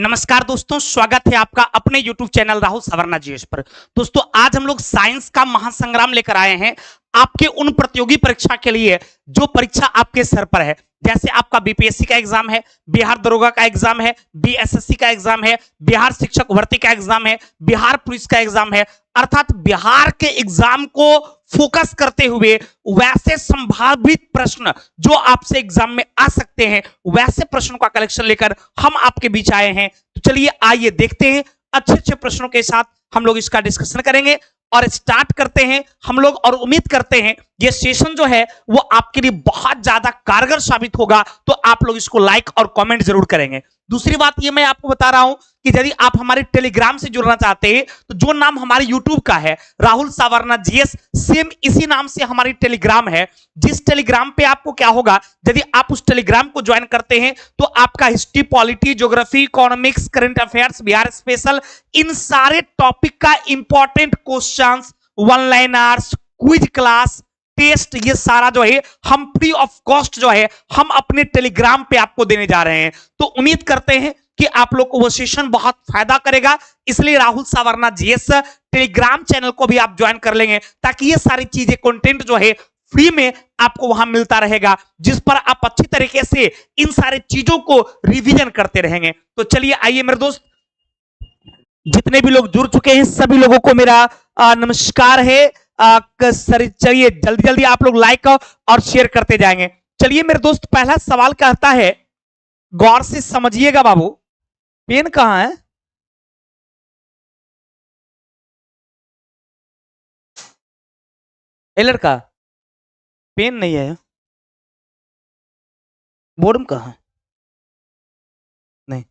नमस्कार दोस्तों, स्वागत है आपका अपने YouTube channel Rahul Savarna GS पर। दोस्तों, आज हम लोग साइंस का महासंग्राम लेकर आए हैं आपके उन प्रतियोगी परीक्षा के लिए जो परीक्षा आपके सर पर है। जैसे आपका बीपीएससी का एग्जाम है, बिहार दरोगा का एग्जाम है, बीएसएससी का एग्जाम है, बिहार शिक्षक भर्ती का एग्जाम है, बिहार पुलिस का एग्जाम है। अर्थात बिहार के एग्जाम को फोकस करते हुए वैसे संभावित प्रश्न जो आपसे एग्जाम में आ सकते हैं, वैसे प्रश्नों का कलेक्शन लेकर हम आपके बीच आए हैं। तो चलिए आइए देखते हैं, अच्छे अच्छे प्रश्नों के साथ हम लोग इसका डिस्कशन करेंगे और स्टार्ट करते हैं हम लोग। और उम्मीद करते हैं ये सेशन जो है वो आपके लिए बहुत ज्यादा कारगर साबित होगा, तो आप लोग इसको लाइक और कमेंट जरूर करेंगे। दूसरी बात ये मैं आपको बता रहा हूं कि यदि आप हमारे टेलीग्राम से जुड़ना चाहते हैं तो जो नाम हमारे यूट्यूब का है राहुल सवर्णा जीएस, सेम इसी नाम से हमारी टेलीग्राम है। जिस टेलीग्राम पे आपको क्या होगा, यदि आप उस टेलीग्राम को ज्वाइन करते हैं तो आपका history, polity, geography, economics, current affairs, Bihar special, इन सारे टॉपिक का important questions, one liners, quiz class, test, ये सारा जो है हम फ्री ऑफ कॉस्ट जो है हम अपने टेलीग्राम पे आपको देने जा रहे हैं। तो उम्मीद करते हैं कि आप लोग को वो सेशन बहुत फायदा करेगा, इसलिए Rahul Savarna GS Telegram channel को भी आप ज्वाइन कर लेंगे ताकि ये सारी चीजें, कंटेंट जो है फ्री में आपको वहां मिलता रहेगा, जिस पर आप अच्छी तरीके से इन सारी चीजों को रिवीजन करते रहेंगे। तो चलिए आइए मेरे दोस्त, जितने भी लोग जुड़ चुके हैं सभी लोगों को मेरा नमस्कार है। चलिए जल्दी जल्दी आप लोग लाइक और शेयर करते जाएंगे। चलिए मेरे दोस्त, पहला सवाल कहता है, गौर से समझिएगा बाबू। पेन कहां है? ए लड़का, पेन नहीं है, बोर्ड में कहां है? नहीं।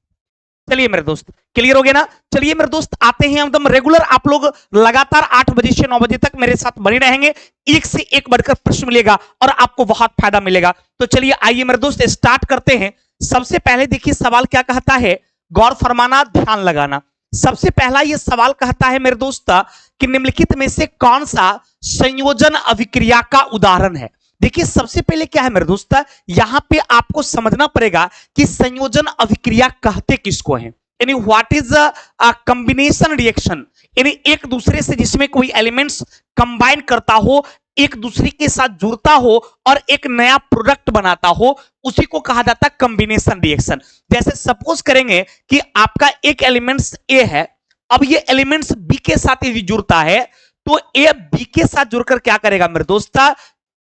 चलिए मेरे दोस्त, क्लियर हो गया ना। चलिए मेरे दोस्त, आते हैं एकदम रेगुलर। आप लोग लगातार 8 बजे से 9 बजे तक मेरे साथ बने रहेंगे, एक से एक बढ़कर प्रश्न मिलेगा और आपको बहुत फायदा मिलेगा। तो चलिए आइए मेरे दोस्त स्टार्ट करते हैं। सबसे पहले देखिए सवाल क्या कहता है, गौर फरमाना, ध्यान लगाना। सबसे पहला ये सवाल कहता है मेरे दोस्त कि निम्नलिखित में से कौन सा संयोजन अभिक्रिया का उदाहरण है। देखिए सबसे पहले क्या है मेरे दोस्त, यहां पे आपको समझना पड़ेगा कि संयोजन अभिक्रिया कहते किसको हैं, यानी what is a combination reaction, यानी एक दूसरे से जिसमें कोई एलिमेंट्स कंबाइन करता हो, एक दूसरे के साथ जुड़ता हो और एक नया प्रोडक्ट बनाता हो, उसी को कहा जाता है कॉम्बिनेशन रिएक्शन। जैसे सपोज करेंगे कि आपका एक एलिमेंट्स ए है, अब ये एलिमेंट्स बी के साथ यदि जुड़ता है तो ए बी के साथ जुड़कर क्या करेगा मेरे दोस्त,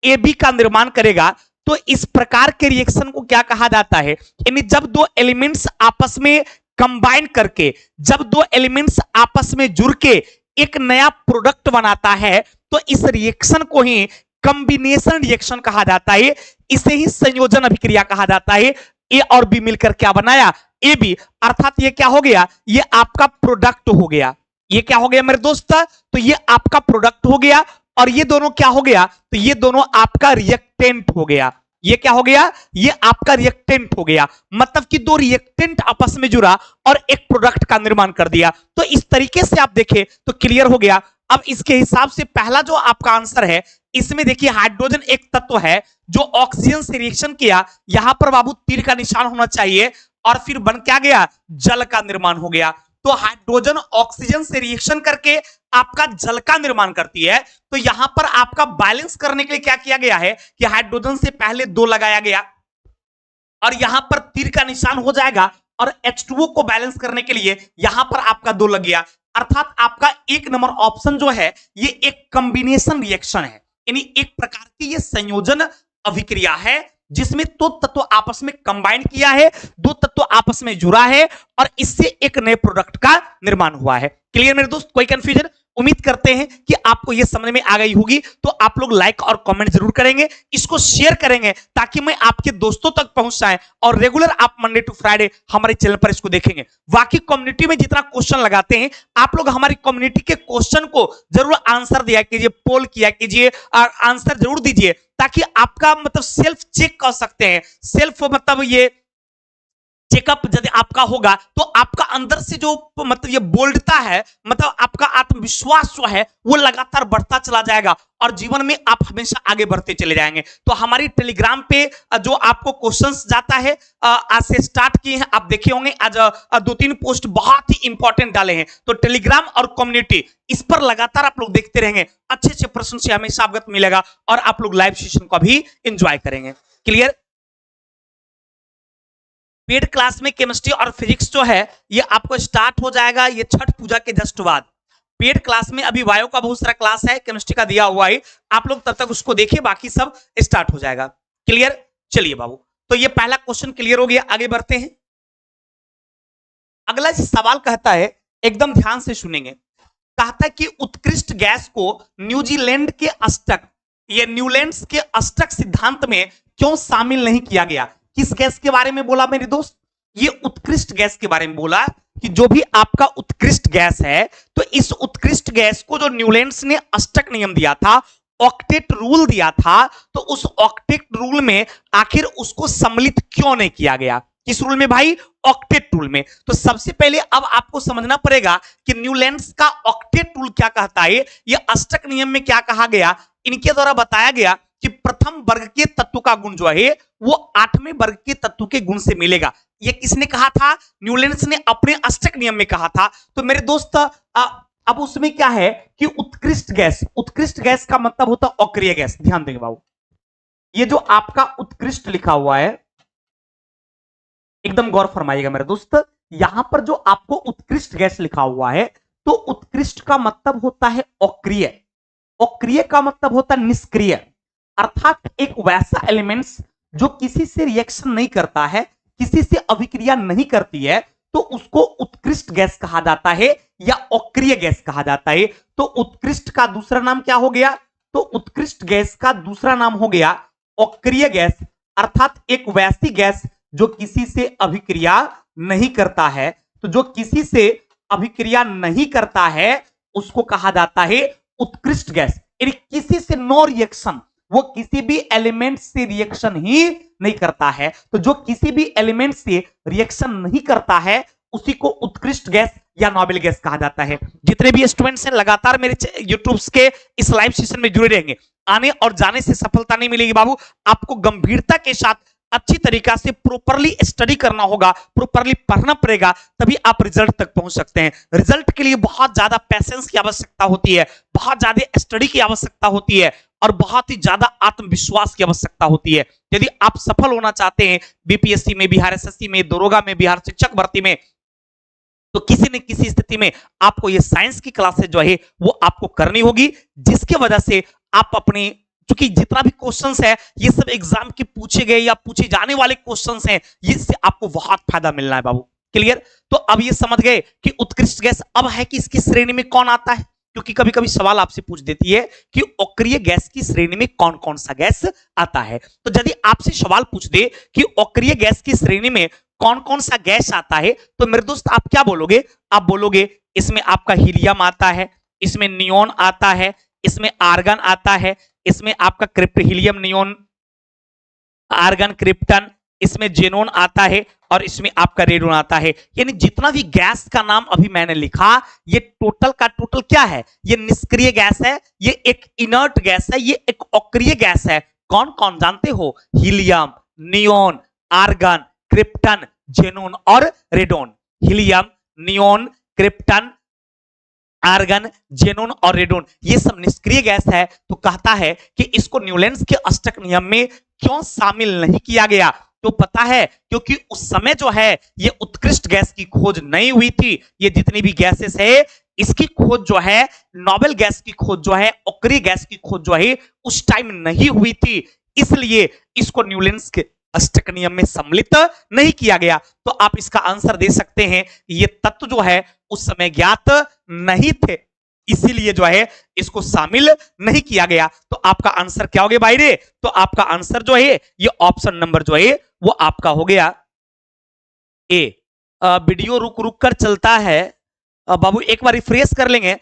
ए बी का निर्माण करेगा। तो इस प्रकार के रिएक्शन को क्या कहा जाता है, यानी जब दो एलिमेंट्स आपस में कंबाइन करके, जब दो एलिमेंट्स आपस में जुड़ के एक नया प्रोडक्ट बनाता है, तो इस रिएक्शन को ही कॉम्बिनेशन रिएक्शन कहा जाता है। इसे ही संयोजन अभिक्रिया कहा जाता है। ए और बी मिलकर क्या बनाया, ए बी, अर्थात ये क्या हो गया, ये आपका प्रोडक्ट हो गया। ये क्या हो गया मेरे दोस्त, तो ये आपका प्रोडक्ट हो गया और ये दोनों क्या हो गया, तो ये दोनों आपका रिएक्टेंट हो गया। ये क्या हो गया, ये आपका रिएक्टेंट हो गया। मतलब कि दो रिएक्टेंट आपस में जुड़ा और एक प्रोडक्ट का निर्माण कर दिया। तो इस तरीके से आप देखें तो क्लियर हो गया। अब इसके हिसाब से पहला जो आपका आंसर है, इसमें देखिए हाइड्रोजन एक तत्व है जो ऑक्सीजन से रिएक्शन किया, यहां पर बाबू तीर का निशान होना चाहिए और फिर बन क्या गया, जल का निर्माण हो गया। तो हाइड्रोजन ऑक्सीजन से रिएक्शन करके आपका जल का निर्माण करती है। तो यहां पर आपका बैलेंस करने के लिए क्या किया गया है कि हाइड्रोजन से पहले 2 लगाया गया और यहां पर तीर का निशान हो जाएगा और H2O को बैलेंस करने के लिए यहां पर आपका 2 लग गया। अर्थात आपका 1 नंबर ऑप्शन जो है ये एक कॉम्बिनेशन रिएक्शन है, यानी एक प्रकार की ये संयोजन अभिक्रिया है जिसमें 2 तत्व आपस में कंबाइन किया है, 2 तत्व आपस में जुड़ा है और इससे एक नए प्रोडक्ट का निर्माण हुआ है। क्लियर मेरे दोस्त, कोई कंफ्यूजन? उम्मीद करते हैं कि आपको यह समझ में आ गई होगी। तो आप लोग लाइक और कमेंट जरूर करेंगे, इसको शेयर करेंगे ताकि मैं आपके दोस्तों तक पहुंच जाए और रेगुलर आप मंडे टू फ्राइडे हमारे चैनल पर इसको देखेंगे। बाकी कम्युनिटी में जितना क्वेश्चन लगाते हैं आप लोग हमारी कम्युनिटी के क्वेश्चन को जरूर आंसर दिया कीजिए, पोल किया कीजिए और आंसर जरूर दीजिए ताकि आपका मतलब सेल्फ चेक कर सकते हैं। सेल्फ मतलब ये चेकअप यदि आपका होगा तो आपका अंदर से जो मतलब ये बोल्डता है, मतलब आपका आत्मविश्वास जो है वो लगातार बढ़ता चला जाएगा और जीवन में आप हमेशा आगे बढ़ते चले जाएंगे। तो हमारी टेलीग्राम पे जो आपको क्वेश्चंस जाता है आज से स्टार्ट किए हैं, आप देखे होंगे आज 2-3 पोस्ट बहुत ही इंपॉर्टेंट डाले हैं। तो टेलीग्राम और कम्युनिटी इस पर लगातार आप लोग देखते रहेंगे, अच्छे अच्छे प्रश्न से हमेशा अवगत मिलेगा और आप लोग लाइव सेशन को भी एंजॉय करेंगे। क्लियर? पेड क्लास में केमिस्ट्री और फिजिक्स जो है ये आपको स्टार्ट हो जाएगा ये छठ पूजा के जस्ट बाद। पेड क्लास में अभी बायो का बहुत सारा क्लास है, केमिस्ट्री का दिया हुआ है, आप लोग तब तक उसको देखिए, बाकी सब स्टार्ट हो जाएगा। क्लियर? चलिए बाबू, तो ये पहला क्वेश्चन क्लियर हो गया, आगे बढ़ते हैं। अगला सवाल कहता है, एकदम ध्यान से सुनेंगे, कहता है कि उत्कृष्ट गैस को न्यूजीलैंड के अष्टक, ये न्यूलैंड्स के अष्टक सिद्धांत में क्यों शामिल नहीं किया गया? किस गैस के बारे में बोला मेरे दोस्त? ये उत्कृष्ट गैस के बारे में बोला कि जो भी आपका उत्कृष्ट गैस है, तो इस उत्कृष्ट गैस को जो न्यूलैंड्स ने अष्टक नियम दिया था, ऑक्टेट रूल दिया था, तो उस ऑक्टेट रूल में आखिर उसको सम्मिलित क्यों नहीं किया गया? किस रूल में भाई? ऑक्टेट रूल में। तो सबसे पहले अब आपको समझना पड़ेगा कि न्यूलैंड्स का ऑक्टेट रूल क्या कहता है, ये अष्टक नियम में क्या कहा गया। इनके द्वारा बताया गया कि प्रथम वर्ग के तत्व का गुण जो है वो 8वें वर्ग के तत्व के गुण से मिलेगा। ये किसने कहा था? न्यूलैंड्स ने अपने अष्टक नियम में कहा था। तो मेरे दोस्त अब उसमें क्या है कि उत्कृष्ट गैस, उत्कृष्ट गैस का मतलब होता है अक्रिय गैस। ध्यान देंगे बाबू, ये जो आपका उत्कृष्ट लिखा हुआ है, एकदम गौर फरमाइएगा मेरे दोस्त, यहां पर जो आपको उत्कृष्ट गैस लिखा हुआ है, तो उत्कृष्ट का मतलब होता है अक्रिय, अक्रिय का मतलब होता है निष्क्रिय, अर्थात एक वैसा एलिमेंट्स जो किसी से रिएक्शन नहीं करता है, किसी से अभिक्रिया नहीं करती है, तो उसको उत्कृष्ट गैस कहा जाता है या अक्रिय गैस कहा जाता है। तो उत्कृष्ट का दूसरा नाम क्या हो गया? तो उत्कृष्ट गैस का दूसरा नाम हो गया अक्रिय गैस, अर्थात एक वैसी गैस जो किसी से अभिक्रिया नहीं करता है। तो जो किसी से अभिक्रिया नहीं करता है उसको कहा जाता है उत्कृष्ट गैस, यानी किसी से नो रिएक्शन, वो किसी भी एलिमेंट से रिएक्शन ही नहीं करता है। तो जो किसी भी एलिमेंट से रिएक्शन नहीं करता है उसी को उत्कृष्ट गैस या नोबेल गैस कहा जाता है। जितने भी स्टूडेंट्स हैं लगातार मेरे यूट्यूब के इस लाइव सेशन में जुड़े रहेंगे, आने और जाने से सफलता नहीं मिलेगी बाबू, आपको गंभीरता के साथ अच्छी तरीका से प्रॉपरली स्टडी करना होगा, प्रॉपरली पढ़ना पड़ेगा, तभी आप रिजल्ट तक पहुंच सकते हैं। रिजल्ट के लिए बहुत ज्यादा पैशेंस की आवश्यकता होती है, बहुत ज्यादा स्टडी की आवश्यकता होती है और बहुत ही ज्यादा आत्मविश्वास की आवश्यकता होती है। यदि आप सफल होना चाहते हैं बीपीएससी में, बिहार एसएससी में, दरोगा में, बिहार शिक्षक भर्ती में, तो किसी न किसी स्थिति में आपको ये साइंस की क्लासेस जो है वो आपको करनी होगी, जिसके वजह से आप अपने, क्योंकि जितना भी क्वेश्चंस है ये सब एग्जाम के पूछे गए या पूछे जाने वाले क्वेश्चंस हैं, इससे आपको बहुत फायदा मिलना है बाबू। क्लियर? तो अब ये समझ गए कि उत्कृष्ट गैस अब है कि इसकी श्रेणी में कौन आता है, क्योंकि कभी कभी सवाल आपसे पूछ देती है कि अक्रिय गैस की श्रेणी में कौन कौन सा गैस आता है। तो यदि आपसे सवाल पूछ दे कि अक्रिय गैस की श्रेणी में कौन कौन सा गैस आता है, तो मेरे दोस्त आप क्या बोलोगे? आप बोलोगे इसमें आपका हीलियम आता है, इसमें नियोन आता है, इसमें आर्गन आता है, इसमें आपका क्रिप्ट, हीलियम, नियोन, आर्गन, क्रिप्टन, इसमें जेनोन आता है और इसमें आपका रेडोन आता है। यानी जितना भी गैस का नाम अभी मैंने लिखा, ये टोटल का टोटल क्या है? ये निष्क्रिय गैस है, ये एक इनर्ट गैस है, ये एक अक्रिय गैस है। कौन कौन जानते हो? Helium, neon, argon, krypton, xenon और radon. Helium, neon, krypton, argon, xenon और रेडोन, ये सब निष्क्रिय गैस है। तो कहता है कि इसको न्यूलैंड्स के अष्टक नियम में क्यों शामिल नहीं किया गया? तो पता है क्योंकि उस समय जो है ये उत्कृष्ट गैस की खोज नहीं हुई थी। ये जितनी भी गैसेस है इसकी खोज जो है, नोबेल गैस की खोज जो है, अक्रिय गैस की खोज जो है उस टाइम नहीं हुई थी, इसलिए इसको न्यूलैंड्स के अष्टक नियम में सम्मिलित नहीं किया गया। तो आप इसका आंसर दे सकते हैं, ये तत्व जो है उस समय ज्ञात नहीं थे, इसीलिए जो है इसको शामिल नहीं किया गया। तो आपका आंसर क्या हो गया भाई रे? तो आपका आंसर जो है ये ऑप्शन नंबर जो है वो आपका हो गया ए। वीडियो रुक रुक कर चलता है बाबू, एक बार रिफ्रेश कर लेंगे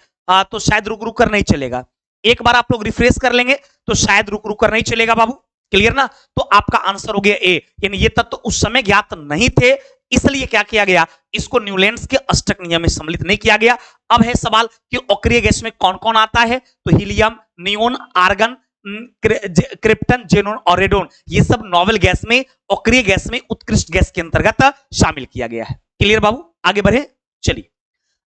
तो शायद रुक रुक कर नहीं चलेगा। एक बार आप लोग रिफ्रेश कर लेंगे तो शायद रुक रुक कर नहीं चलेगा बाबू। क्लियर ना? तो आपका आंसर हो गया ए, यानी ये तत्व उस समय ज्ञात नहीं थे, इसलिए क्या किया गया, इसको न्यूलैंड्स के अष्टक नियम में सम्मिलित नहीं किया गया। अब है सवाल कि अक्रिय गैस में कौन कौन आता है, तो helium, neon, argon, krypton, xenon और रेडोन, ये सब नोवेल गैस में, अक्रिय गैस में, उत्कृष्ट गैस के अंतर्गत शामिल किया गया है। क्लियर बाबू, आगे बढ़े। चलिए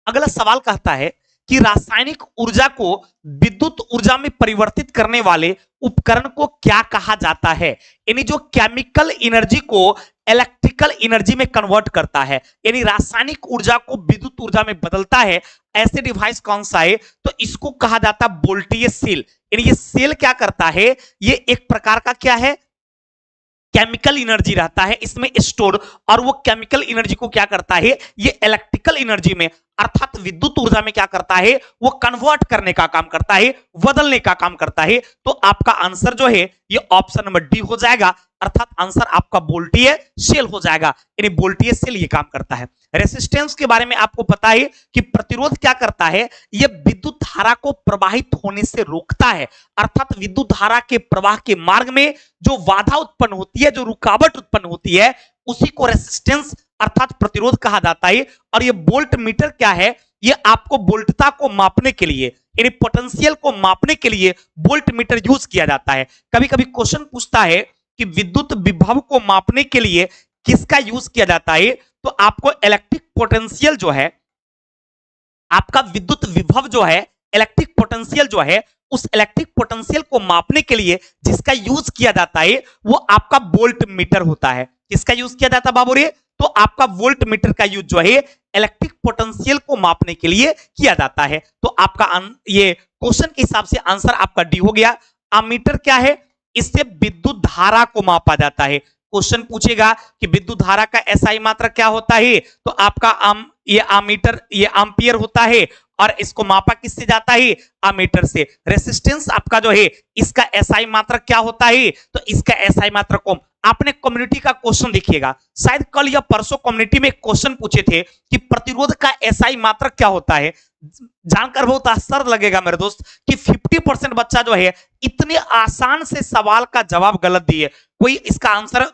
अगला सवाल कहता है कि रासायनिक ऊर्जा को विद्युत ऊर्जा में परिवर्तित करने वाले उपकरण को क्या कहा जाता है, यानी जो केमिकल एनर्जी को इलेक्ट्रिकल एनर्जी में कन्वर्ट करता है, यानी रासायनिक ऊर्जा को विद्युत ऊर्जा में बदलता है, ऐसे डिवाइस कौन सा है, तो इसको कहा जाता है वोल्टेज सेल। यानी ये सेल क्या करता है, ये एक प्रकार का क्या है, केमिकल एनर्जी रहता है इसमें स्टोर, और वो केमिकल एनर्जी को क्या करता है, ये इलेक्ट्रिकल एनर्जी में अर्थात विद्युत ऊर्जा में क्या करता है, वो कन्वर्ट करने का काम करता है, बदलने का काम करता है। तो आपका आंसर जो है ये ऑप्शन नंबर डी हो जाएगा, अर्थात आंसर आपका वोल्टेज सेल हो जाएगा, यानी वोल्टेज सेल ये काम करता है। रेसिस्टेंस के बारे में आपको पता है कि प्रतिरोध क्या करता है, ये विद्युत धारा को प्रवाहित होने से रोकता है, अर्थात विद्युत धारा के प्रवाह के मार्ग में जो बाधा उत्पन्न होती है, जो रुकावट उत्पन्न होती है, उसी को रेसिस्टेंस अर्थात प्रतिरोध कहा जाता है। और ये वोल्ट मीटर क्या है, ये आपको वोल्टता को मापने के लिए, यानी पोटेंशियल को मापने के लिए वोल्ट मीटर यूज किया जाता है। कभी कभी क्वेश्चन पूछता है कि विद्युत विभव को मापने के लिए किसका यूज किया जाता है, तो आपको इलेक्ट्रिक पोटेंशियल जो है, आपका विद्युत विभव जो है, इलेक्ट्रिक पोटेंशियल जो है, उस इलेक्ट्रिक पोटेंशियल को मापने के लिए जिसका यूज किया जाता है वो आपका वोल्ट मीटर होता है। किसका यूज किया जाता है बाबू रे, तो आपका वोल्ट मीटर का यूज जो है इलेक्ट्रिक पोटेंशियल को मापने के लिए किया जाता है। तो आपका ये क्वेश्चन के हिसाब से आंसर आपका डी हो गया। अमीटर क्या है, इससे विद्युत धारा को मापा जाता है। क्वेश्चन पूछेगा कि विद्युत धारा का एसआई मात्रक क्या होता है, तो आपका ये अमीटर, ये एम्पियर होता है, और इसको मापा किससे जाता है, अमीटर से। रेसिस्टेंस आपका जो है इसका एसआई मात्रक क्या होता है, तो इसका एसआई मात्रक ओम। आपने कम्युनिटी का क्वेश्चन देखिएगा, शायद कल या परसों कम्युनिटी में क्वेश्चन पूछे थे कि प्रतिरोध का एसआई मात्रक क्या होता है। जानकर बहुत आश्चर्य लगेगा मेरे दोस्त कि 50% बच्चा जो है इतने आसान से सवाल का जवाब गलत दिए। कोई इसका आंसर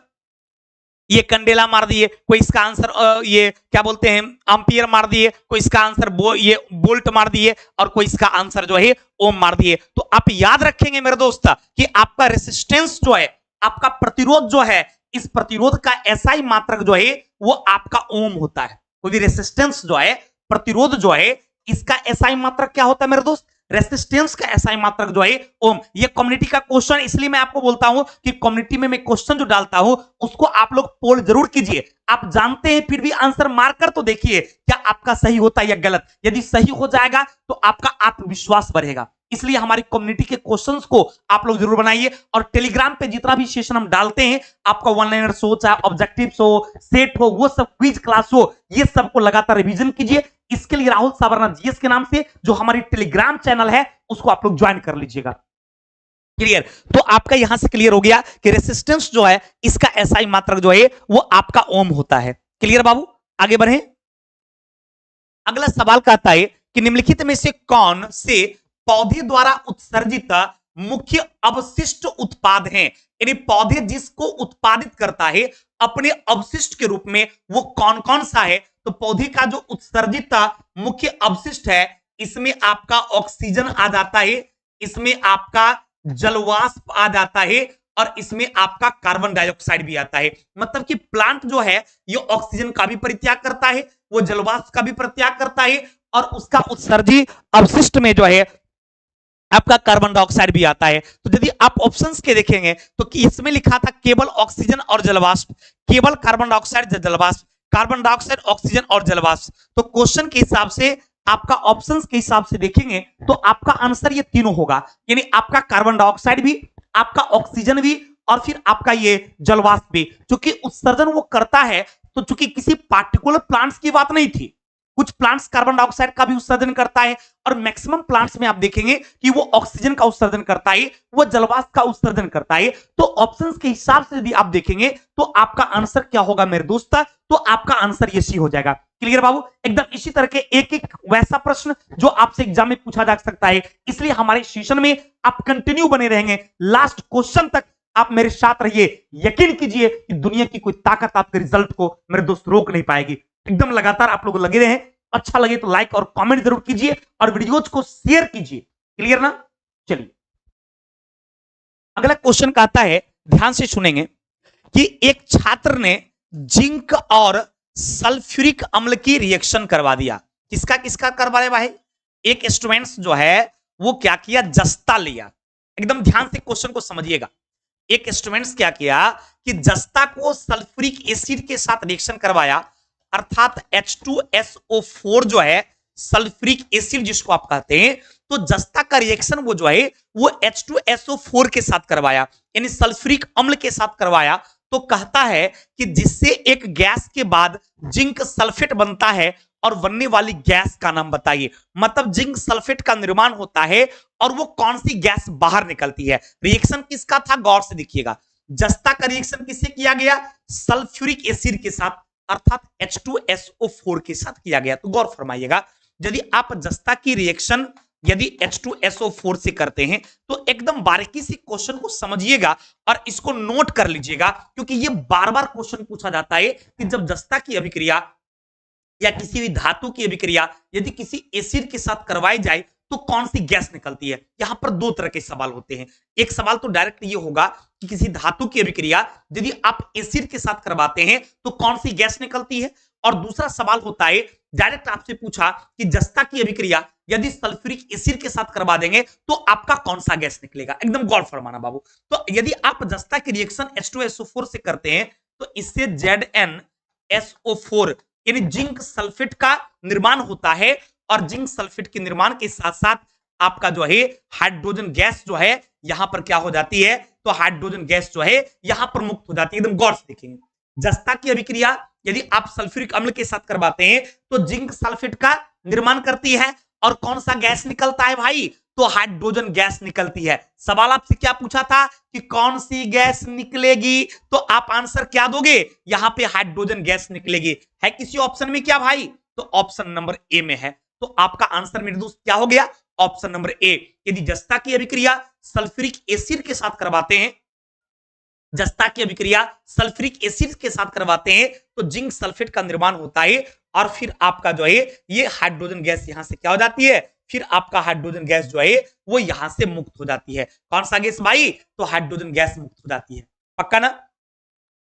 ये कंडेला मार दिए, कोई इसका आंसर ये क्या बोलते हैं एम्पियर मार दिए, कोई इसका आंसर ये वोल्ट मार दिए, और कोई इसका आंसर जो है ओम मार दिए। तो आप याद रखेंगे मेरे दोस्त कि आपका रेसिस्टेंस जो है, आपका प्रतिरोध जो है, इस प्रतिरोध का एसआई मात्रक जो है वो आपका ओम होता है। कोई भी रेसिस्टेंस जो है, प्रतिरोध जो है, इसका एसआई मात्रक क्या होता है मेरे दोस्त, रेसिस्टेंस का एसआई मात्रक जो है ओम। ये कम्युनिटी का क्वेश्चन, इसलिए मैं आपको बोलता हूं कि कम्युनिटी में मैं क्वेश्चन जो डालता हूं उसको आप लोग पोल जरूर कीजिए। आप जानते हैं फिर भी आंसर मारकर तो देखिए क्या आपका सही होता है या गलत। यदि सही हो जाएगा तो आपका आत्मविश्वास बढ़ेगा। इसलिए हमारी कम्युनिटी के क्वेश्चंस को आप लोग जरूर बनाइए, और टेलीग्राम पे जितना भी सेशन हम डालते हैं, आपका वन लाइनर हो, चाहे ऑब्जेक्टिव हो, सेट हो, वो सब क्विज क्लास हो, ये सबको लगातार रिवीजन कीजिए। इसके लिए राहुल सावरना जीएस के नाम से जो हमारी टेलीग्राम चैनल है उसको आप लोग ज्वाइन कर लीजिएगा। क्लियर, तो आपका यहां से क्लियर हो गया कि रेसिस्टेंस जो है इसका एसआई मात्रक जो है वो आपका ओम होता है। क्लियर बाबू, आगे बढ़े। अगला सवाल कहता है कि निम्नलिखित में से कौन से पौधे द्वारा उत्सर्जित मुख्य अवशिष्ट उत्पाद हैं, यानी पौधे जिसको उत्पादित करता है अपने अवशिष्ट के रूप में, वो कौन कौन सा है। तो पौधे का जो उत्सर्जित मुख्य अवशिष्ट है, इसमें आपका ऑक्सीजन आ जाता है, इसमें आपका जलवाष्प आ जाता है, और इसमें आपका कार्बन डाइऑक्साइड भी आता है। मतलब कि प्लांट जो है ये ऑक्सीजन का भी परित्याग करता है, वो जलवाष्प का भी परित्याग करता है, और उसका उत्सर्जित अवशिष्ट में जो है आपका कार्बन डाइऑक्साइड भी आता है। तो यदि आप ऑप्शंस के देखेंगे तो इसमें लिखा था केवल ऑक्सीजन और जलवाष्प, केवल कार्बन डाइऑक्साइड जलवाष्प, कार्बन डाइऑक्साइड ऑक्सीजन और जलवाष्प। तो क्वेश्चन के हिसाब से आपका ऑप्शंस के हिसाब से देखेंगे तो आपका आंसर ये तीनों होगा, यानी आपका कार्बन डाइऑक्साइड भी, आपका ऑक्सीजन भी, और फिर आपका ये जलवाष्प भी। क्योंकि उत्सर्जन वो करता है, तो चूंकि किसी पार्टिकुलर प्लांट्स की बात नहीं थी, कुछ प्लांट्स कार्बन डाइऑक्साइड का भी उत्सर्जन करता है, और मैक्सिमम प्लांट्स में आप देखेंगे कि वो ऑक्सीजन का उत्सर्जन करता है, वो जलवाष्प का उत्सर्जन करता है। तो ऑप्शंस के हिसाब से यदि आप देखेंगे तो आपका आंसर क्या होगा मेरे दोस्त, तो आपका आंसर ये सी हो जाएगा। क्लियर बाबू, एकदम इसी तरह के एक एक वैसा प्रश्न जो आपसे एग्जाम में पूछा जा सकता है, इसलिए हमारे सेशन में आप कंटिन्यू बने रहेंगे लास्ट क्वेश्चन तक। आप मेरे साथ रहिए, यकीन कीजिए कि दुनिया की कोई ताकत आपके रिजल्ट को मेरे दोस्त रोक नहीं पाएगी। एकदम लगातार आप लोग लगे रहे। अच्छा लगे तो लाइक और कमेंट जरूर कीजिए और वीडियोज को शेयर कीजिए। क्लियर ना? चलिए अगला क्वेश्चन कहता है, ध्यान से सुनेंगे कि एक छात्र ने जिंक और सल्फ्यूरिक अम्ल की रिएक्शन करवा दिया। किसका किसका करवा रहे भाई? एक स्टूडेंट्स जो है वो क्या किया, जस्ता लिया। एकदम ध्यान से क्वेश्चन को समझिएगा। एक स्टूडेंट्स क्या किया कि जस्ता को सल्फ्यूरिक एसिड के साथ रिएक्शन करवाया, अर्थात H2SO4 जो है सल्फ्यूरिक एसिड जिसको आप कहते हैं, तो जस्ता का रिएक्शन वो जो है वो H2SO4 के साथ करवाया, यानी सल्फ्यूरिक अम्ल के साथ करवाया। तो कहता है कि जिससे एक गैस के बाद जिंक सल्फेट बनता है और बनने वाली गैस का नाम बताइए। मतलब जिंक सल्फेट का निर्माण होता है और वो कौन सी गैस बाहर निकलती है। रिएक्शन किसका था, गौर से देखिएगा। जस्ता का रिएक्शन किससे किया गया? सल्फ्यूरिक एसिड के साथ, अर्थात H2SO4 के साथ किया गया। तो गौर फरमाइएगा, यदि आप जस्ता की रिएक्शन यदि H2SO4 से करते हैं तो एकदम बारीकी से क्वेश्चन को समझिएगा और इसको नोट कर लीजिएगा, क्योंकि ये बार बार क्वेश्चन पूछा जाता है कि जब जस्ता की अभिक्रिया या किसी भी धातु की अभिक्रिया यदि किसी एसिड के साथ करवाई जाए तो कौन सी गैस निकलती है। यहां पर दो तरह के सवाल होते हैं। एक सवाल तो डायरेक्ट ये होगा कि किसी धातु की अभिक्रिया यदि आप एसिड के साथ करवाते हैं तो कौन सी गैस निकलती है, और दूसरा सवाल होता है डायरेक्ट आपसे पूछा कि जस्ता की अभिक्रिया यदि सल्फ्यूरिक एसिड के साथ करवा देंगे तो आपका कौन सा गैस निकलेगा। एकदम गौर फरमाना बाबू। तो यदि आप जस्ता की रिएक्शन H2SO4 से करते हैं तो इससे ZnSO4 यानी जिंक सल्फेट का निर्माण होता है, और जिंक सल्फेट के निर्माण के साथ साथ आपका जो है हाइड्रोजन गैस जो है यहां पर क्या हो जाती है, तो हाइड्रोजन गैस जो है यहां पर मुक्त हो जाती है। एकदम गौर से देखेंगे, जस्ता की अभिक्रिया यदि आप सल्फ्यूरिक अम्ल के साथ करवाते हैं तो जिंक सल्फेट का निर्माण करती है, और कौन सा गैस निकलता है भाई, तो हाइड्रोजन गैस निकलती है। सवाल आपसे क्या पूछा था कि कौन सी गैस निकलेगी, तो आप आंसर क्या दोगे, यहां पे हाइड्रोजन गैस निकलेगी। है किसी ऑप्शन में क्या भाई, तो ऑप्शन नंबर ए में है। तो आपका आंसर मेरे दोस्त क्या हो गया, ऑप्शन नंबर ए। यदि जस्ता की अभिक्रिया सल्फ्यूरिक एसिड के साथ करवाते हैं, जस्ता की अभिक्रिया सल्फ्यूरिक एसिड के साथ करवाते हैं तो जिंक सल्फेट का निर्माण होता है, और फिर आपका जो है ये हाइड्रोजन गैस यहां से क्या हो जाती है, फिर आपका हाइड्रोजन गैस जो है वो यहां से मुक्त हो जाती है। कौन सा गैस भाई, तो हाइड्रोजन गैस मुक्त हो जाती है। पक्का ना?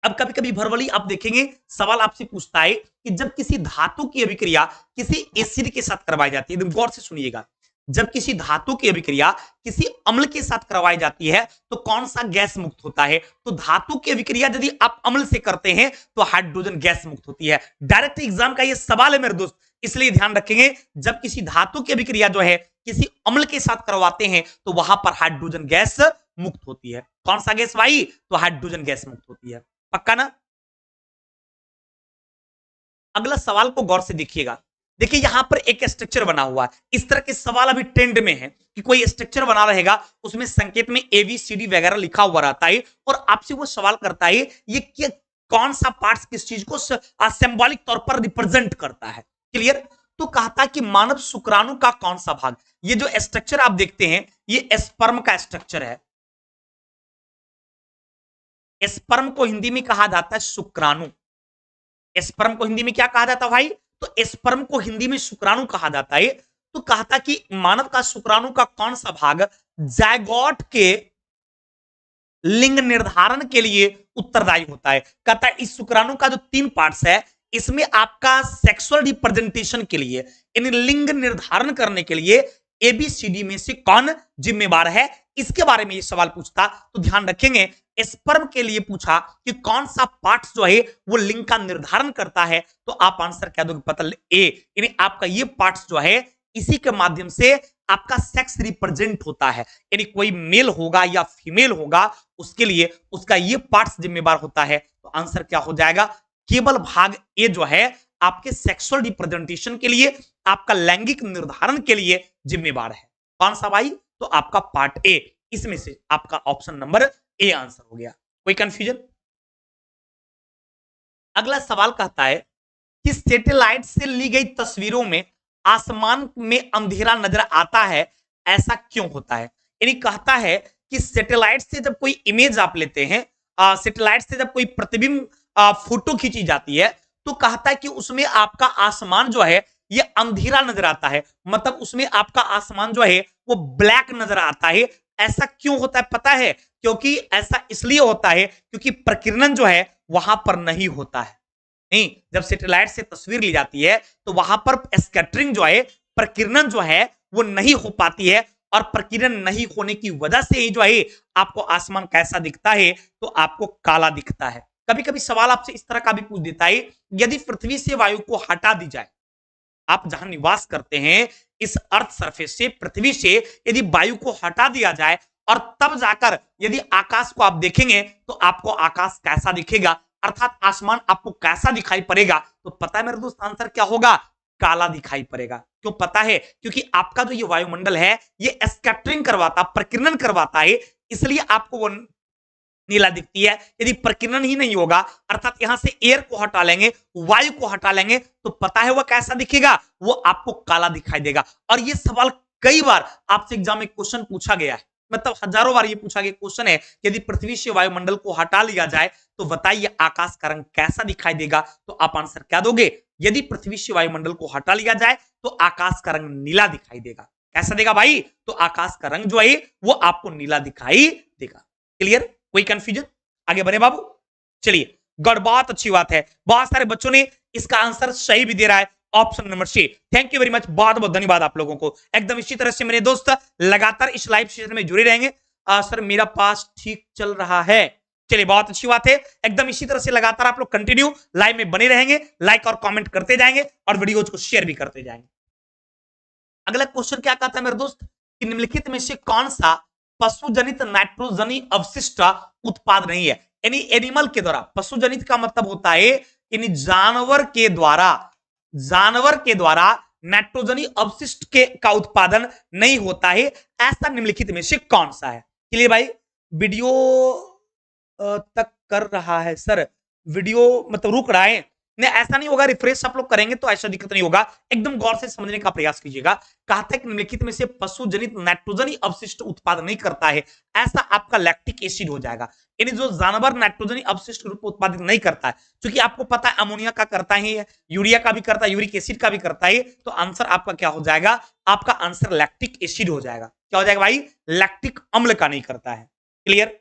अब कभी कभी भरवली आप देखेंगे सवाल आपसे पूछता है कि जब किसी धातु की अभिक्रिया किसी एसिड के साथ करवाई जाती है, एकदम गौर से सुनिएगा, जब किसी धातु की अभिक्रिया किसी अम्ल के साथ करवाई जाती है तो कौन सा गैस मुक्त होता है, तो धातु की अभिक्रिया यदि आप अम्ल से करते हैं तो हाइड्रोजन गैस मुक्त होती है। डायरेक्ट एग्जाम का ये सवाल है मेरे दोस्त, इसलिए ध्यान रखेंगे। जब किसी धातु की अभिक्रिया जो है किसी अम्ल के साथ करवाते हैं तो वहां पर हाइड्रोजन गैस मुक्त होती है। कौन सा गैस भाई, तो हाइड्रोजन गैस मुक्त होती है। पक्का ना? अगला सवाल को गौर से देखिएगा। देखिए यहां पर एक स्ट्रक्चर बना हुआ है। इस तरह के सवाल अभी ट्रेंड में है कि कोई स्ट्रक्चर बना रहेगा, उसमें संकेत में ABCD वगैरह लिखा हुआ रहता है, और आपसे वो सवाल करता है ये कौन सा पार्ट्स किस चीज को सिंबॉलिक तौर पर रिप्रेजेंट करता है। क्लियर? तो कहता है कि मानव शुक्राणु का कौन सा भाग, ये जो स्ट्रक्चर आप देखते हैं ये स्पर्म का स्ट्रक्चर है। स्पर्म को हिंदी में कहा जाता है शुक्राणु। स्पर्म को हिंदी में क्या कहा जाता है भाई, तो स्पर्म को हिंदी में शुक्राणु कहा जाता है। तो कहता कि मानव का शुक्राणु का कौन सा भाग जायगोट के लिंग निर्धारण के लिए उत्तरदायी होता है। कहता है इस शुक्राणु का जो 3 पार्ट्स है इसमें आपका सेक्सुअल रिप्रेजेंटेशन के लिए यानी लिंग निर्धारण करने के लिए ABCD में से कौन जिम्मेवार है, इसके बारे में ये सवाल पूछता। तो ध्यान रखेंगे स्पर्म के लिए पूछा कि कौन सा पार्ट्स जो है वो लिंग का निर्धारण करता है, तो आप आंसर क्या दोगे, पता ए, यानी आपका ये पार्ट्स जो है इसी के माध्यम से आपका सेक्स रिप्रेजेंट होता है, यानी कोई मेल होगा या फीमेल होगा उसके लिए उसका ये पार्ट्स जिम्मेवार होता है। तो आंसर क्या हो जाएगा, केवल भाग ए जो है आपके सेक्सुअल रिप्रेजेंटेशन के लिए, आपका लैंगिक निर्धारण के लिए जिम्मेवार है। कौन सा भाई, तो आपका पार्ट ए, इसमें से आपका ऑप्शन नंबर ए आंसर हो गया। कोई कंफ्यूजन? अगला सवाल कहता है कि सैटेलाइट से ली गई तस्वीरों में आसमान में अंधेरा नजर आता है, ऐसा क्यों होता है। यानी कहता है कि सैटेलाइट से जब कोई इमेज आप लेते हैं, सैटेलाइट से जब कोई प्रतिबिंब फोटो खींची जाती है, तो कहता है कि उसमें आपका आसमान जो है ये अंधेरा नजर आता है, मतलब उसमें आपका आसमान जो है वो ब्लैक नजर आता है। ऐसा क्यों होता है पता है? क्योंकि ऐसा इसलिए होता है क्योंकि प्रकीर्णन जो है वहां पर नहीं होता है। नहीं, जब सैटेलाइट से तस्वीर ली जाती है तो वहां पर स्कैटरिंग जो है, प्रकीर्णन जो है वो नहीं हो पाती है, और प्रकीर्णन नहीं होने की वजह से ही जो है आपको आसमान कैसा दिखता है, तो आपको काला दिखता है। कभी कभी सवाल आपसे इस तरह का भी पूछ देता है, यदि पृथ्वी से वायु को हटा दी जाए, आप जहां निवास करते हैं इस अर्थ सरफेस से, पृथ्वी से यदि वायु को हटा दिया जाए और तब जाकर यदि आकाश को आप देखेंगे तो आपको आकाश कैसा दिखेगा, अर्थात आसमान आपको कैसा दिखाई पड़ेगा? तो पता है मेरे दोस्त आंसर क्या होगा? काला दिखाई पड़ेगा। क्यों पता है? क्योंकि आपका जो ये वायुमंडल है ये स्कैटरिंग करवाता, प्रकीर्णन करवाता है, इसलिए आपको वो नीला दिखती है। यदि प्रकीर्णन ही नहीं होगा, अर्थात यहां से एयर को हटा लेंगे, वायु को हटा लेंगे, तो पता है वह कैसा दिखेगा? वो आपको काला दिखाई देगा। और ये सवाल कई बार आपसे एग्जाम में क्वेश्चन पूछा गया है, मतलब हजारों बार ये पूछा गया क्वेश्चन है, यदि पृथ्वी से वायुमंडल को हटा लिया जाए तो बताइए आकाश का रंग कैसा दिखाई देगा? तो आप आंसर क्या दोगे? यदि पृथ्वी से वायुमंडल को हटा लिया जाए तो आकाश का रंग नीला दिखाई देगा। कैसा देगा भाई? तो आकाश का रंग जो है वो आपको नीला दिखाई देगा। क्लियर? कोई कंफ्यूजन? आगे बढ़े बाबू, चलिए गॉड, बहुत अच्छी बात है, बहुत सारे बच्चों ने इसका आंसर सही भी दे रहा है, option number C. Thank you very much, बहुत बहुत धन्यवाद आप लोगों को। एकदम इसी तरह से मेरे दोस्त लगातार इस लाइव सेशन में जुड़े रहेंगे। सर मेरा पास ठीक चल रहा है, चलिए बहुत अच्छी बात है, एकदम इसी तरह से लगातार आप लोग कंटिन्यू लाइव में बने रहेंगे, लाइक और कमेंट करते जाएंगे और वीडियोज को शेयर भी करते जाएंगे। अगला क्वेश्चन क्या कहता है मेरे दोस्त कि निम्नलिखित में से कौन सा पशुजनित नाइट्रोजनी अवशिष्ट उत्पाद नहीं है? यानी एनिमल के द्वारा, पशुजनित का मतलब होता है यानी जानवर के द्वारा नाइट्रोजनी अवशिष्ट का उत्पादन नहीं होता है, ऐसा निम्नलिखित में से कौन सा है? चलिए भाई, वीडियो तक कर रहा है सर, वीडियो मतलब रुक रहा है, नहीं ऐसा नहीं होगा, रिफ्रेश आप लोग करेंगे तो ऐसा दिक्कत नहीं होगा, एकदम गौर से समझने का प्रयास कीजिएगा। कहता है कि निम्नलिखित में से पशुजनित नाइट्रोजनी अवशिष्ट उत्पादन नहीं करता है, ऐसा आपका लैक्टिक एसिड हो जाएगा। यानी जो जानवर नाइट्रोजनी अवशिष्ट रूप उत्पादित नहीं करता है, क्योंकि आपको पता है अमोनिया का करता है, यूरिया का भी करता है, यूरिक एसिड का भी करता है, तो आंसर आपका क्या हो जाएगा? आपका आंसर लैक्टिक एसिड हो जाएगा। क्या हो जाएगा भाई? लैक्टिक अम्ल का नहीं करता है। क्लियर?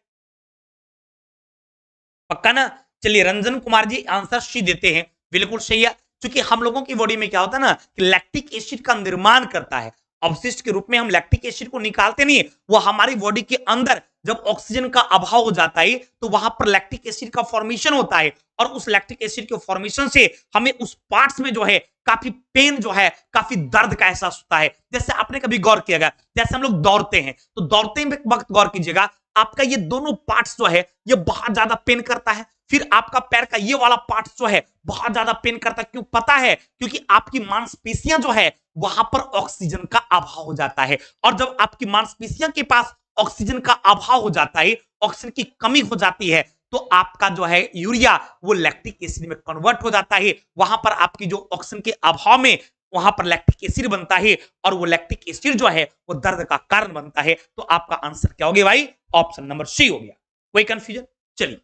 पक्का ना? चलिए रंजन कुमार जी आंसर सी देते हैं, बिल्कुल सही है, क्योंकि हम लोगों की बॉडी में क्या होता है ना कि लैक्टिक एसिड का निर्माण करता है, अवशिष्ट के रूप में हम लैक्टिक एसिड को निकालते नहीं, वो हमारी बॉडी के अंदर जब ऑक्सीजन का अभाव हो जाता है तो वहां पर लैक्टिक एसिड का फॉर्मेशन होता है, और उस लैक्टिक एसिड के फॉर्मेशन से हमें उस पार्ट्स में जो है काफी पेन जो है, काफी दर्द का एहसास होता है। जैसे आपने कभी गौर किया, जैसे हम लोग दौड़ते हैं तो दौड़ते वक्त गौर कीजिएगा, आपका ये दोनों पार्ट्स जो है ये बहुत ज्यादा पेन करता है, फिर आपका पैर का ये वाला पार्ट जो है बहुत ज्यादा पेन करता है। क्यों पता है? क्योंकि आपकी मांसपेशियां जो है वहां पर ऑक्सीजन का अभाव हो जाता है, और जब आपकी मांसपेशियां के पास ऑक्सीजन का अभाव हो जाता है, ऑक्सीजन की कमी हो जाती है, तो आपका जो है यूरिया वो लैक्टिक एसिड में कन्वर्ट हो जाता है। वहां पर आपकी जो ऑक्सीजन के अभाव में वहां पर लैक्टिक एसिड बनता है, और वो लैक्टिक एसिड जो है वो दर्द का कारण बनता है। तो आपका आंसर क्या हो गया भाई? ऑप्शन नंबर सी हो गया। कोई कंफ्यूजन? चलिए,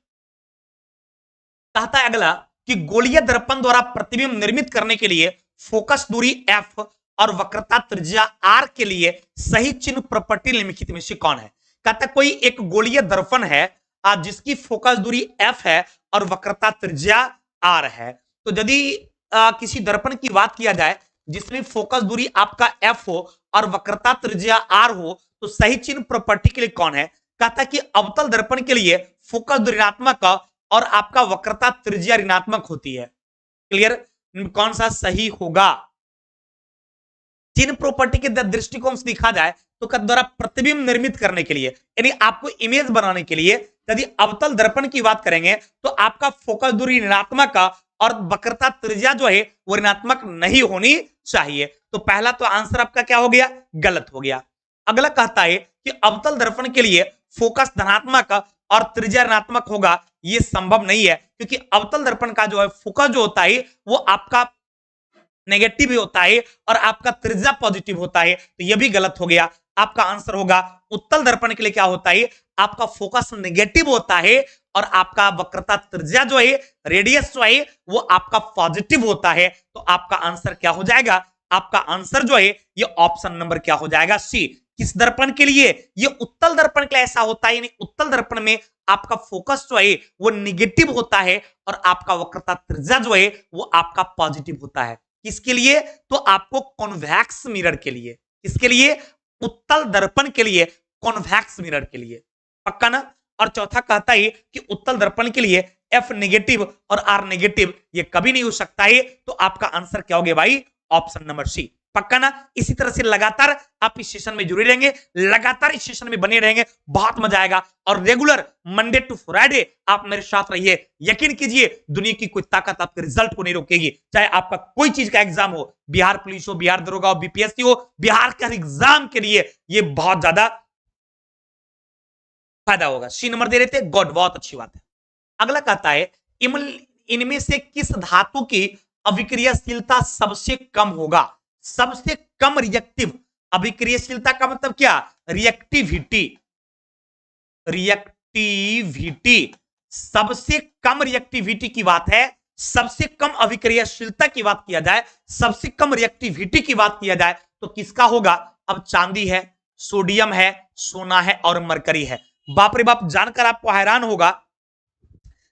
कहता है अगला कि गोलीय दर्पण द्वारा प्रतिबिंब निर्मित करने के लिए फोकस दूरी f और वक्रता त्रिज्या r के लिए सही चिन्ह प्रॉपर्टी निम्नलिखित में से कौन है? कहता है कोई एक गोलीय दर्पण है जिसकी फोकस दूरी f है और वक्रता त्रिज्या r है। तो यदि किसी दर्पण की बात किया जाए जिसमें फोकस दूरी आपका f हो और वक्रता त्रिज्या r हो, तो सही चिन्ह प्रॉपर्टी के लिए कौन है? कहता है कि अवतल दर्पण के लिए फोकस दूरी ऋणात्मक और आपका वक्रता त्रिज्या ऋणात्मक होती है। क्लियर? कौन सा सही होगा? चिन्ह प्रॉपर्टी के दृष्टिकोण से देखा जाए तो द्वारा प्रतिबिंब निर्मित करने के लिए, यानी आपको इमेज बनाने के लिए यदि अवतल दर्पण की बात करेंगे तो आपका फोकस दूरी ऋणात्मक और वक्रता त्रिज्या जो है वो ऋणात्मक नहीं होनी चाहिए। तो पहला तो आंसर आपका क्या हो गया? गलत हो गया। अगला कहता है कि अवतल दर्पण के लिए फोकस धनात्मक और त्रिज्या ऋणात्मक होगा, ये संभव नहीं है, क्योंकि अवतल दर्पण का जो है फोकस जो होता है वो आपका नेगेटिव होता है और आपका त्रिज्या पॉजिटिव होता है, तो यह भी गलत हो गया। आपका आंसर होगा उत्तल दर्पण के लिए क्या होता है, आपका फोकस नेगेटिव होता है और आपका वक्रता त्रिज्या जो है, रेडियस जो है वो आपका पॉजिटिव होता है। तो आपका आंसर क्या हो जाएगा, आपका आंसर जो है ये ऑप्शन नंबर क्या हो जाएगा, सी। किस दर्पण के लिए, ये उत्तल दर्पण के लिए ऐसा होता है, यानी उत्तल दर्पण में आपका फोकस जो है वो निगेटिव होता है और आपका वक्रता त्रिज्या जो है वो आपका पॉजिटिव होता है। किसके लिए, तो आपको कॉन्वेक्स मिरर के लिए, किसके लिए, उत्तल दर्पण के लिए, कॉन्वेक्स मिरर के लिए, पक्का ना। और चौथा कहता है कि उत्तल दर्पण के लिए एफ नेगेटिव और आर नेगेटिव ये कभी नहीं हो सकता है। तो आपका आंसर क्या हो गया भाई, ऑप्शन नंबर सी, पक्का ना। इसी तरह से लगातार आप इस सेशन में जुड़े रहेंगे, लगातार इस सेशन में बने रहेंगे, बहुत मजा आएगा। और रेगुलर मंडे टू फ्राइडे आप मेरे साथ रहिए, यकीन कीजिए दुनिया की कोई ताकत आपके रिजल्ट को नहीं रोकेगी। चाहे आपका कोई चीज का एग्जाम हो, बिहार पुलिस हो, बिहार दरोगा हो, बीपीएससी हो, बिहार के हर एग्जाम के लिए ये बहुत ज्यादा फायदा होगा। सी नंबर दे रहे थे, गॉड, बहुत अच्छी बात है। अगला कहता है इनमें से किस धातु की अभिक्रियाशीलता सबसे कम होगा, सबसे कम रिएक्टिव। अभिक्रियाशीलता का मतलब क्या, रिएक्टिविटी, रिएक्टिविटी, सबसे कम रिएक्टिविटी की बात है, सबसे कम अभिक्रियाशीलता की बात किया जाए, सबसे कम रिएक्टिविटी की बात किया जाए तो किसका होगा। अब चांदी है, सोडियम है, सोना है और मरकरी है। बाप रे बाप, जानकर आपको हैरान होगा,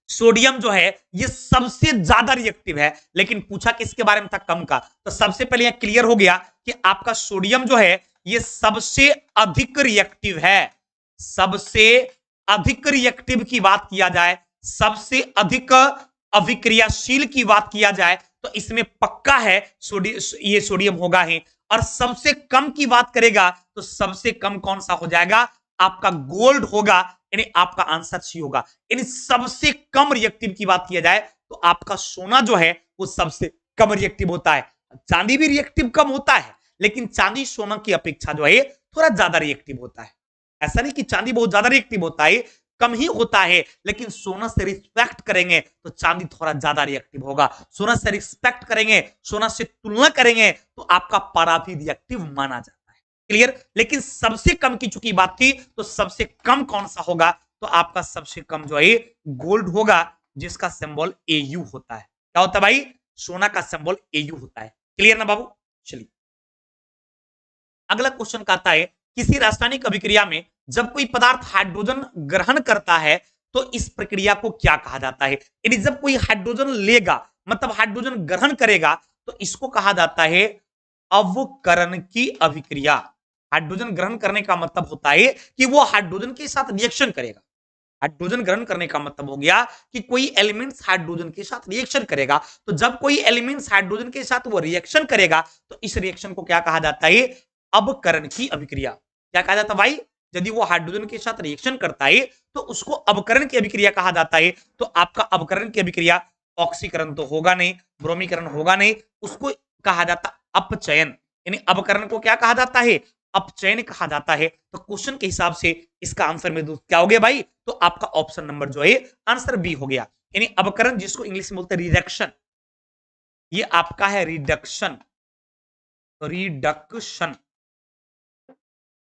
सोडियम जो है ये सबसे ज्यादा रिएक्टिव है, लेकिन पूछा किसके बारे में था, कम का। तो सबसे पहले यह क्लियर हो गया कि आपका सोडियम जो है ये सबसे अधिक रिएक्टिव है। सबसे अधिक रिएक्टिव की बात किया जाए, सबसे अधिक अभिक्रियाशील की बात किया जाए तो इसमें पक्का है ये सोडियम होगा ही। और सबसे कम की बात करेगा तो सबसे कम कौन सा हो जाएगा, आपका गोल्ड होगा, यानी आपका आंसर सी होगा। यानी सबसे कम रिएक्टिव की बात किया जाए तो आपका सोना जो है वो सबसे कम रिएक्टिव होता है। चांदी भी रिएक्टिव कम होता है, लेकिन चांदी सोना की अपेक्षा जो है थोड़ा ज्यादा रिएक्टिव होता है। ऐसा नहीं कि चांदी बहुत ज्यादा रिएक्टिव होता है, कम ही होता है, लेकिन सोना से रिस्पेक्ट करेंगे तो चांदी थोड़ा ज्यादा रिएक्टिव होगा। सोना से रिस्पेक्ट करेंगे, सोना से तुलना करेंगे तो आपका पारा भी रिएक्टिव माना जाता है। क्लियर। लेकिन सबसे कम की चूंकि बात थी तो सबसे कम कौन सा होगा, तो आपका सबसे कम जो है गोल्ड होगा, जिसका सिंबल एयू होता है। क्या होता है भाई, सोना का सिंबल एयू होता है। क्लियर ना बाबू। चलिए अगला क्वेश्चन कहता है, किसी रासायनिक अभिक्रिया में जब कोई पदार्थ हाइड्रोजन ग्रहण करता है तो इस प्रक्रिया को क्या कहा जाता है। यानी जब कोई हाइड्रोजन लेगा, मतलब हाइड्रोजन ग्रहण करेगा, तो इसको कहा जाता है अवकरण की अभिक्रिया। हाइड्रोजन ग्रहण करने का मतलब होता है कि वो हाइड्रोजन के साथ रिएक्शन करेगा। हाइड्रोजन ग्रहण करने का मतलब हो गया कि कोई एलिमेंट्स हाइड्रोजन के साथ रिएक्शन करेगा। तो जब कोई एलिमेंट्स हाइड्रोजन के साथ वो रिएक्शन करेगा तो इस रिएक्शन को क्या कहा जाता है, अवकरण की अभिक्रिया। क्या कहा जाता है भाई, यदि वो हाइड्रोजन के साथ रिएक्शन करता है तो उसको अवकरण की अभिक्रिया कहा जाता है। तो आपका अवकरण की अभिक्रिया, ऑक्सीकरण तो होगा नहीं, ब्रोमीकरण होगा नहीं, उसको कहा जाता अपचयन। यानी अवकरण को क्या कहा जाता है, अपचयन कहा जाता है। तो क्वेश्चन के हिसाब से इसका आंसर में क्या हो गया भाई, तो आपका ऑप्शन नंबर जो है आंसर बी हो गया। यानी अवकरण जिसको इंग्लिश में बोलते हैं रिडक्शन, ये आपका है रिडक्शन, रिडक्शन,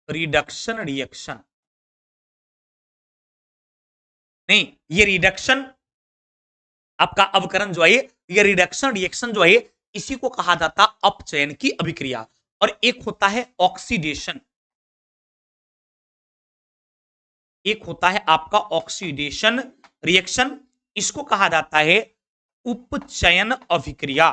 रिडक्शन रिएक्शन नहीं, ये रिडक्शन आपका अवकरण जो है, ये रिडक्शन रिएक्शन जो है इसी को कहा जाता अपचयन की अभिक्रिया। और एक होता है ऑक्सीडेशन, एक होता है आपका ऑक्सीडेशन रिएक्शन, इसको कहा जाता है उपचयन अभिक्रिया।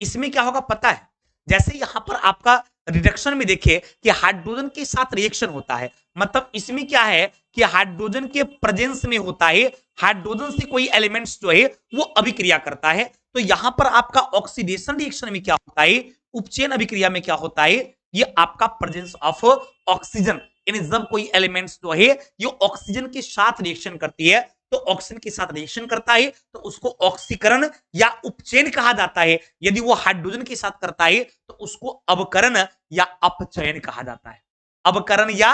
इसमें क्या होगा पता है, जैसे यहां पर आपका रिडक्शन में देखिए कि हाइड्रोजन के साथ रिएक्शन होता है, मतलब इसमें क्या है कि हाइड्रोजन के प्रेजेंस में होता है, हाइड्रोजन से कोई एलिमेंट्स जो है वो अभिक्रिया करता है। तो यहां पर आपका ऑक्सीडेशन रिएक्शन में क्या होता है, उपचयन अभिक्रिया में क्या होता है, ये आपका प्रेजेंस ऑफ ऑक्सीजन। यानी जब कोई एलिमेंट्स जो है ये ऑक्सीजन के साथ रिएक्शन करती है, तो ऑक्सीजन के साथ रिएक्शन करता है तो उसको ऑक्सीकरण या उपचयन कहा जाता है। यदि वो हाइड्रोजन के साथ करता है तो उसको अवकरण या अपचयन कहा जाता है। अवकरण या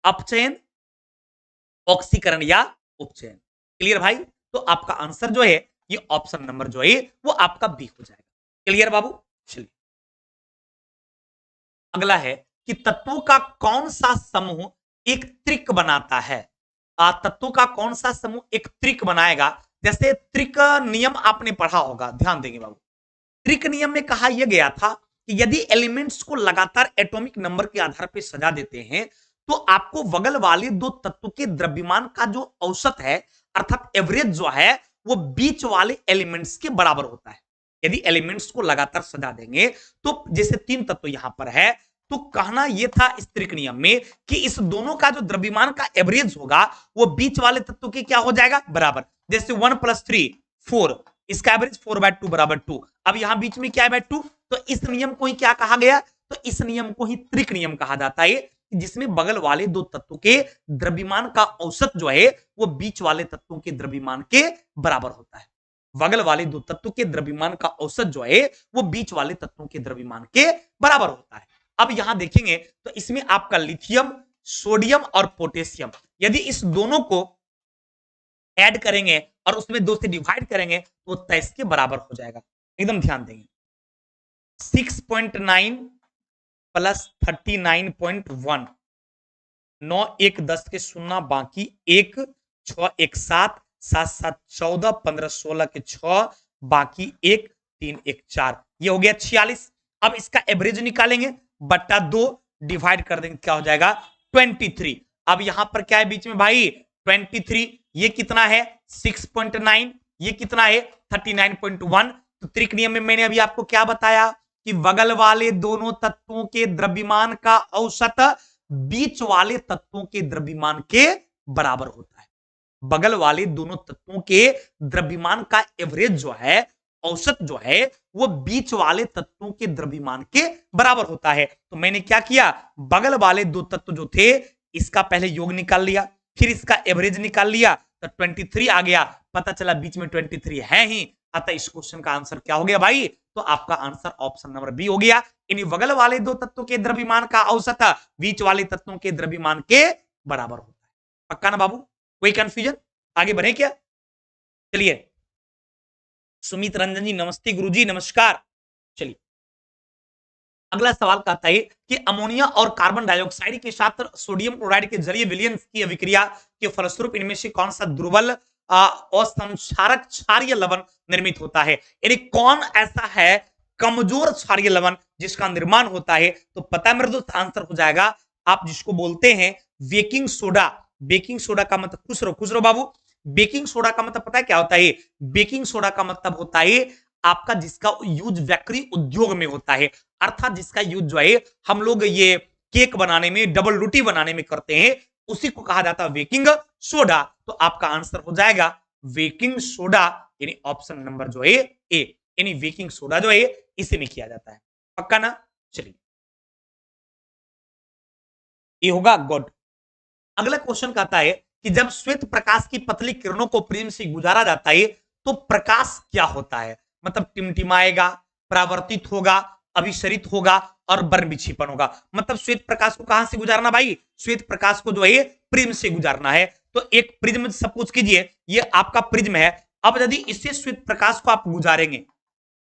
अपचयन, ऑक्सीकरण या उपचयन। क्लियर भाई। तो आपका आंसर जो है ये ऑप्शन नंबर जो है वो आपका बी हो जाएगा। क्लियर बाबू। चलिए अगला है कि तत्वों का कौन सा समूह एक त्रिक बनाता है। तत्वों का कौन सा समूह एक त्रिक बनाएगा। जैसे त्रिक नियम आपने पढ़ा होगा, ध्यान देंगे बाबू। त्रिक नियम में कहा यह गया था कि यदि एलिमेंट्स को लगातार एटॉमिक नंबर के आधार पर सजा देते हैं तो आपको बगल वाले दो तत्व के द्रव्यमान का जो औसत है अर्थात एवरेज जो है वो बीच वाले एलिमेंट्स के बराबर होता है। यदि एलिमेंट्स को लगातार सजा देंगे तो जैसे तीन तत्व यहां पर है तो कहना यह था इस त्रिक नियम में कि इस दोनों का जो द्रव्यमान का एवरेज होगा वो बीच वाले तत्व के क्या हो जाएगा, बराबर। जैसे 1 + 3 4, इसका एवरेज 4/2 बराबर 2। अब यहां बीच में क्या है 2, तो इस नियम को ही क्या कहा गया, तो इस नियम को ही त्रिक नियम कहा जाता है, जिसमें बगल वाले दो तत्वों के द्रव्यमान का औसत जो है वो बीच वाले तत्वों के द्रव्यमान के बराबर होता है। बगल वाले दो तत्वों के द्रव्यमान का औसत जो है वो बीच वाले तत्वों के द्रव्यमान के बराबर होता है। अब यहां देखेंगे तो इसमें आपका लिथियम, सोडियम और पोटेशियम, यदि इस दोनों को ऐड करेंगे और उसमें 2 से डिवाइड करेंगे तो 23 के बराबर हो जाएगा। एकदम ध्यान देंगे। 6.9 + 39.1, 9 1 10 के 0 बाकी 1, 6 1 7, 7 7 14, 15 16 के 6 बाकी 1, 3 1 4, ये हो गया 46। अब इसका एवरेज निकालेंगे बट्टा 2 डिवाइड कर देंगे, क्या हो जाएगा 23। अब यहां पर क्या है बीच में भाई 23, ये कितना है 6.9, ये कितना है 39.1। तो त्रिक नियम में मैंने अभी आपको क्या बताया कि बगल वाले दोनों तत्वों के द्रव्यमान का औसत बीच वाले तत्वों के द्रव्यमान के बराबर होता है। बगल वाले दोनों तत्वों के द्रव्यमान का एवरेज जो है, औसत जो है वो बीच वाले तत्वों के द्रव्यमान के बराबर होता है। तो मैंने क्या किया, बगल वाले दो तत्व जो थे इसका पहले योग निकाल लिया, फिर इसका एवरेज निकाल लिया तो 23 आ गया। पता चला बीच में 23 है ही, अतः इस क्वेश्चन का आंसर क्या हो गया भाई, तो आपका आंसर ऑप्शन नंबर बी हो गया। इन बगल वाले दो तत्वों के द्रव्यमान का औसत बीच वाले तत्वों के द्रव्यमान के बराबर होता है। पक्का ना बाबू, कोई कंफ्यूजन, आगे बढ़े क्या। चलिए सुमित रंजन जी नमस्ते, गुरुजी नमस्कार। चलिए अगला सवाल कहता है कि अमोनिया और कार्बन डाइऑक्साइड के साथ सोडियम क्लोराइड के जरिए विलयन की अभिक्रिया के फलस्वरूप इनमें से कौन सा दुर्बल असंक्षारक क्षारीय लवण निर्मित होता है। यानी कौन ऐसा है कमजोर क्षारीय लवण जिसका निर्माण होता है। तो पता है मेरे दोस्त, आंसर हो जाएगा आप जिसको बोलते हैं बेकिंग सोडा। बेकिंग सोडा का मतलब, खुश रहो बाबू, बेकिंग सोडा का मतलब पता है क्या होता है, बेकिंग सोडा का मतलब होता है आपका जिसका यूज बेकरी उद्योग में होता है, अर्थात जिसका यूज जो है हम लोग ये केक बनाने में, डबल रोटी बनाने में करते हैं, उसी को कहा जाता है बेकिंग सोडा। तो आपका आंसर हो जाएगा बेकिंग सोडा, यानी ऑप्शन नंबर जो है ए, यानी बेकिंग सोडा जो है इसी में किया जाता है। पक्का ना। चलिए ये होगा गुड। अगला क्वेश्चन कहता है कि जब श्वेत प्रकाश की पतली किरणों को प्रिज्म से गुजारा जाता है तो प्रकाश क्या होता है, मतलब टिमटिमाएगा, परावर्तित होगा, अभिसरित होगा और वर्ण विक्षेपण होगा। मतलब श्वेत प्रकाश को कहां से गुजारना भाई, श्वेत प्रकाश को जो है प्रिज्म से गुजारना है। तो एक प्रिज्म सपोज कीजिए ये आपका प्रिज्म है, अब यदि इससे श्वेत प्रकाश को आप गुजारेंगे,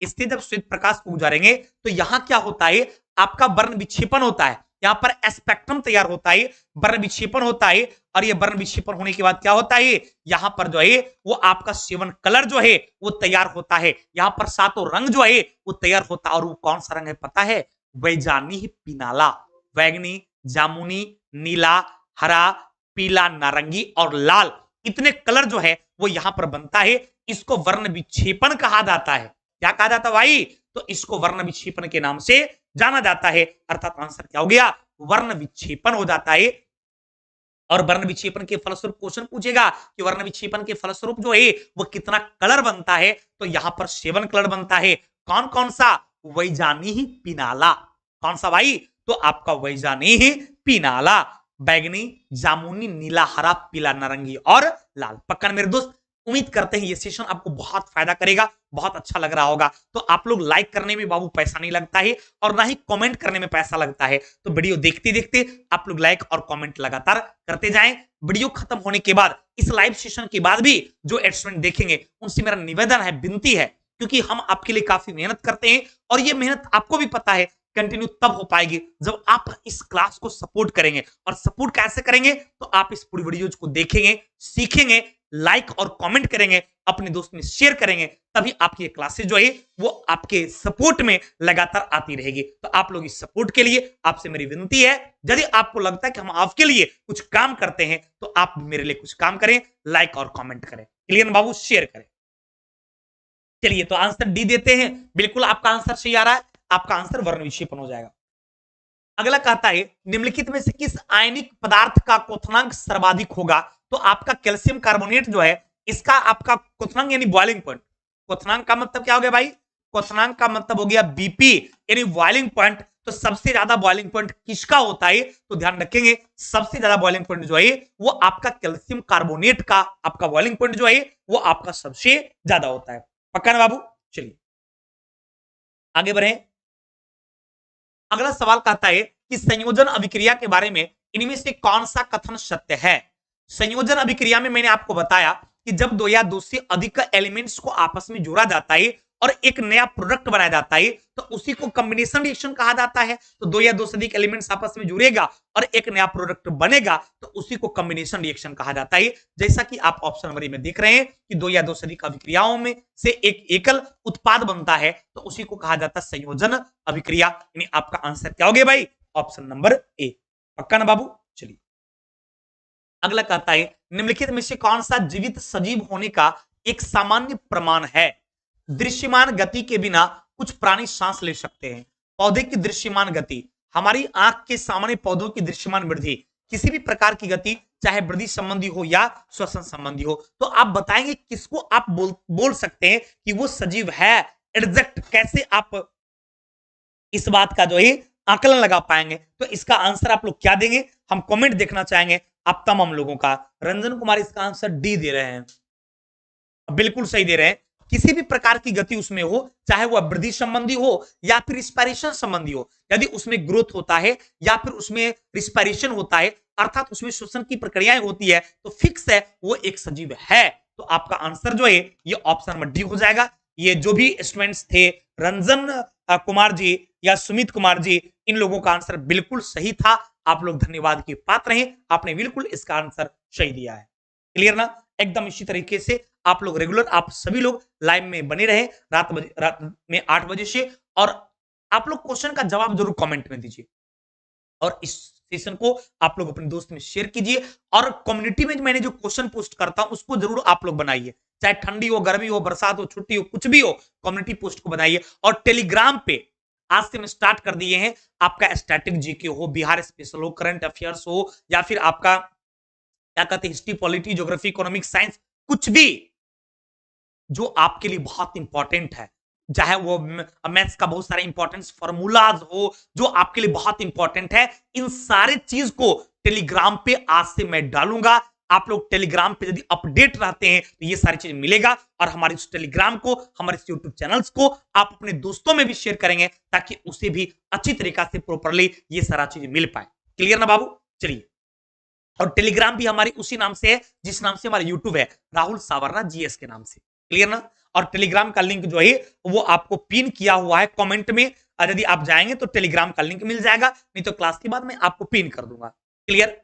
इससे जब श्वेत प्रकाश को गुजारेंगे तो यहां क्या होता है आपका वर्ण विक्षेपण होता है, यहां पर स्पेक्ट्रम तैयार होता है, वर्ण विक्षेपण होता है। और ये वर्ण विक्षेपण होने के बाद क्या होता है, यहां पर जो है वो आपका सेवन कलर जो है वो तैयार होता है, यहां पर सातों रंग जो है वो तैयार होता है। और वो कौन सा रंग है पता है, वैजानी पिनाला, बैगनी, जामुनी, नीला, हरा, पीला, नारंगी और लाल, इतने कलर जो है वो यहां पर बनता है। इसको वर्ण विक्षेपण कहा जाता है। क्या कहा जाता है भाई, तो इसको वर्ण विक्षेपण के नाम से जाना जाता है। अर्थात आंसर क्या हो गया, वर्ण विक्षेपण हो जाता है। और वर्ण विक्षेपण के फलस्वरूप क्वेश्चन पूछेगा कि वर्ण विक्षेपण के फलस्वरूप जो है वो कितना कलर बनता है, तो यहां पर 7 कलर बनता है। कौन कौन सा, वैजानी ही पिनाला, कौन सा भाई, तो आपका वैजानी ही पिनाला, बैगनी, जामुनी, नीला, हरा, पीला, नारंगी और लाल। पक्का मेरे दोस्त, उम्मीद करते हैं ये सेशन आपको बहुत फायदा करेगा, बहुत अच्छा लग रहा होगा। तो आप लोग लाइक करने में बाबू पैसा नहीं लगता है और ना ही कमेंट करने में पैसा लगता है। तो वीडियो देखते देखते आप लोग लाइक और कमेंट लगातार करते जाएं। वीडियो खत्म होने के बाद, इस लाइव सेशन के बाद भी जो स्टूडेंट देखेंगे उनसे मेरा निवेदन है, विनती है, क्योंकि हम आपके लिए काफी मेहनत करते हैं और ये मेहनत आपको भी पता है कंटिन्यू तब हो पाएगी जब आप इस क्लास को सपोर्ट करेंगे। और सपोर्ट कैसे करेंगे? तो आप इस पूरी वीडियोज को देखेंगे, सीखेंगे, लाइक और कमेंट करेंगे, अपने दोस्त में शेयर करेंगे, तभी आपकी क्लासेस जो है वो आपके सपोर्ट में लगातार आती रहेगी। तो आप लोग इस सपोर्ट के लिए आपसे मेरी विनती है, यदि आपको लगता है कि हम आपके लिए कुछ काम करते हैं तो आप मेरे लिए कुछ काम करें, लाइक और कमेंट करें। क्लियर ना बाबू? शेयर करें। चलिए तो आंसर डी देते हैं। बिल्कुल आपका आंसर सही आ रहा है, आपका आंसर वर्ण विक्षेपण हो जाएगा। अगला कहता है निम्नलिखित में से किस आयनिक पदार्थ का क्वथनांक सर्वाधिक होगा? तो आपका कैल्शियम कार्बोनेट जो है इसका आपका क्वथनांक यानी बॉइलिंग पॉइंट, क्वथनांक का मतलब क्या हो गया भाई? क्वथनांक का मतलब हो गया बीपी यानी बॉइलिंग पॉइंट। तो सबसे ज्यादा बॉइलिंग पॉइंट किसका होता है? तो ध्यान रखेंगे सबसे ज्यादा बॉइलिंग पॉइंट जो है वो आपका कैल्शियम कार्बोनेट का आपका बॉइलिंग पॉइंट जो है वो आपका सबसे ज्यादा होता है। पक्का ना बाबू? चलिए आगे बढ़े। अगला सवाल कहता है कि संयोजन अभिक्रिया के बारे में इनमें से कौन सा कथन सत्य है? संयोजन अभिक्रिया में मैंने आपको बताया कि जब दो या दो से अधिक एलिमेंट्स को आपस में जोड़ा जाता है और एक नया प्रोडक्ट बनाया जाता है तो उसी को कॉम्बिनेशन रिएक्शन कहा जाता है। तो दो या दो से अधिक एलिमेंट्स आपस में जुड़ेगा और एक नया प्रोडक्ट बनेगा तो उसी को कॉम्बिनेशन रिएक्शन कहा जाता है। जैसा कि आप ऑप्शन नंबर में देख रहे हैं कि दो या दो से अधिक अभिक्रियाओं में से एक एकल उत्पाद बनता है तो उसी को कहा जाता है संयोजन अभिक्रिया। यानी आपका आंसर क्या हो गया भाई? Option number A. पक्का ना बाबू? चलिए अगला कहता है निम्नलिखित में से कौन सा जीवित सजीव होने का एक सामान्य प्रमाण है? दृश्यमान गति के बिना कुछ प्राणी सांस ले सकते हैं। पौधे की दृश्यमान गति, हमारी आंख के सामने पौधों की दृश्यमान वृद्धि, किसी भी प्रकार की गति चाहे वृद्धि संबंधी हो या श्वसन संबंधी हो, तो आप बताएंगे किसको आप बोल सकते हैं कि वो सजीव है। एग्जैक्ट कैसे आप इस बात का जो है आकलन लगा पाएंगे? तो इसका आंसर आप लोग क्या देंगे? हम कमेंट देखना चाहेंगे आप तमाम लोगों का। रंजन कुमार इसका आंसर डी दे रहे हैं, बिल्कुल सही दे रहे हैं। किसी भी प्रकार की गति उसमें हो, चाहे वह वृद्धि संबंधी हो या फिर रिस्पायरेशन संबंधी हो, यदि उसमें ग्रोथ होता है या फिर उसमें रिस्पायरेशन होता है अर्थात उसमें श्वसन की प्रक्रियाएं होती है तो फिक्स है वो एक सजीव है। तो आपका आंसर जो है ये ऑप्शन नंबर डी हो जाएगा। ये जो भी स्टूडेंट्स थे रंजन कुमार जी या सुमित कुमार जी, इन लोगों का आंसर बिल्कुल सही था। आप लोग धन्यवाद के पात्र हैं, आपने बिल्कुल इसका आंसर सही दिया है। क्लियर ना? एकदम इसी तरीके से आप लोग रेगुलर आप सभी लोग लाइव में बने रहे रात में 8 बजे से, और आप लोग क्वेश्चन का जवाब जरूर कमेंट में दीजिए और इस सेशन को आप लोग अपने दोस्त में शेयर कीजिए। और कम्युनिटी में मैंने जो क्वेश्चन पोस्ट करता हूं उसको जरूर आप लोग बनाइए, चाहे ठंडी हो, गर्मी हो, बरसात हो, छुट्टी हो, कुछ भी हो, कम्युनिटी पोस्ट को बनाइए। और टेलीग्राम पे आज से हम स्टार्ट कर दिए हैं, आपका स्टैटिक जीके हो, बिहार स्पेशल हो, करंट अफेयर्स हो, या फिर आपका क्या कहते हैं history, polity, geography, economic, science, कुछ भी जो आपके लिए बहुत इंपॉर्टेंट है, चाहे वो मैथ्स का बहुत सारे इंपॉर्टेंट फॉर्मूलाज हो जो आपके लिए बहुत इंपॉर्टेंट है, इन सारे चीज को टेलीग्राम पे आज से मैं डालूंगा। आप लोग टेलीग्राम पे यदि अपडेट रहते हैं तो ये सारी चीज मिलेगा, और हमारे इस टेलीग्राम को, हमारे इस यूट्यूब चैनल्स को आप अपने दोस्तों में भी शेयर करेंगे ताकि उसे भी अच्छी तरीका से प्रॉपरली ये सारा चीज मिल पाए। क्लियर ना बाबू? चलिए, और टेलीग्राम भी हमारी उसी नाम से है जिस नाम से हमारा यूट्यूब है, राहुल सावरना जीएस के नाम से। क्लियर ना? और टेलीग्राम का लिंक जो है वो आपको पिन किया हुआ है कमेंट में, और यदि आप जाएंगे तो टेलीग्राम का लिंक मिल जाएगा, नहीं तो क्लास के बाद मैं आपको पिन कर दूंगा। क्लियर?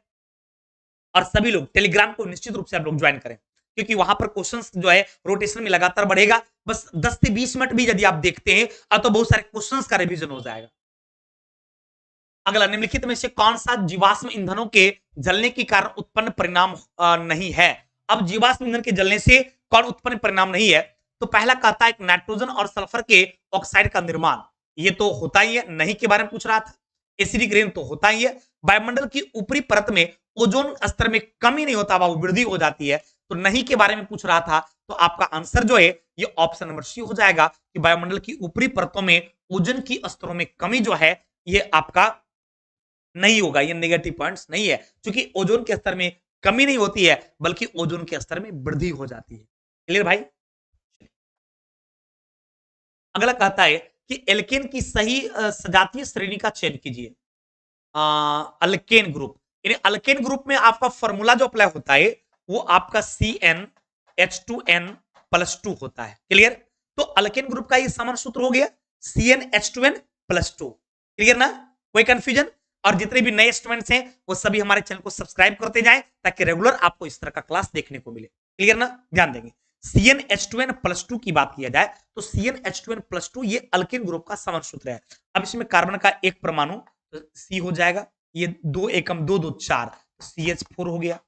और सभी लोग टेलीग्राम को निश्चित रूप से आप लोग ज्वाइन करें, क्योंकि वहां पर क्वेश्चंस जो है रोटेशन में लगातार बढ़ेगा। बस 10 से 20 मिनट भी यदि आप देखते हैं तो बहुत सारे क्वेश्चंस का रिवीजन हो जाएगा। अगला, निम्नलिखित में से कौन सा जीवाश्म ईंधनों के जलने के कारण उत्पन्न परिणाम नहीं है? अब जीवाश्म ईंधन के जलने से कौन उत्पन्न परिणाम नहीं है? तो पहला कहता है नाइट्रोजन और सल्फर के ऑक्साइड का निर्माण, ये तो होता ही है। नहीं के बारे में पूछ रहा था। एसिडिक रेन तो होता ही है। वायुमंडल की ऊपरी परत में ओजोन स्तर में कमी नहीं होता, वृद्धि हो जाती है। तो नहीं के बारे में पूछ रहा था, तो आपका आंसर जो है ये ऑप्शन नंबर सी हो जाएगा कि वायुमंडल की ऊपरी परतों में ओजोन की स्तरों में कमी जो है ये आपका नहीं होगा, ये नेगेटिव पॉइंट्स नहीं है, क्योंकि ओजोन के स्तर में कमी नहीं होती है बल्कि ओजोन के स्तर में वृद्धि हो जाती है। क्लियर भाई? अगला कहता है कि एल्केन की सही सजातीय श्रेणी का चयन कीजिए। अल्केन ग्रुप, यानी अल्केन ग्रुप में आपका फॉर्मूला जो अप्लाई होता है वो आपका CnH2n+2 होता है। क्लियर? तो अल्केन ग्रुप का ये सामान्य सूत्र हो गया CnH2n+2। क्लियर ना, कोई कंफ्यूजन? और जितने भी नए स्टूडेंट्स हैं वो सभी हमारे चैनल को सब्सक्राइब करते जाएं ताकि रेगुलर आपको इस तरह का क्लास देखने को मिले। क्लियर ना, ध्यान देंगे। CnH2n+2 की बात किया जाए तो CnH2n+2 ये अल्केन ग्रुप का समान सूत्र है। अब इसमें कार्बन का एक परमाणु C हो जाएगा, ये 2 एकम 2 2 4 CH4 हो गया,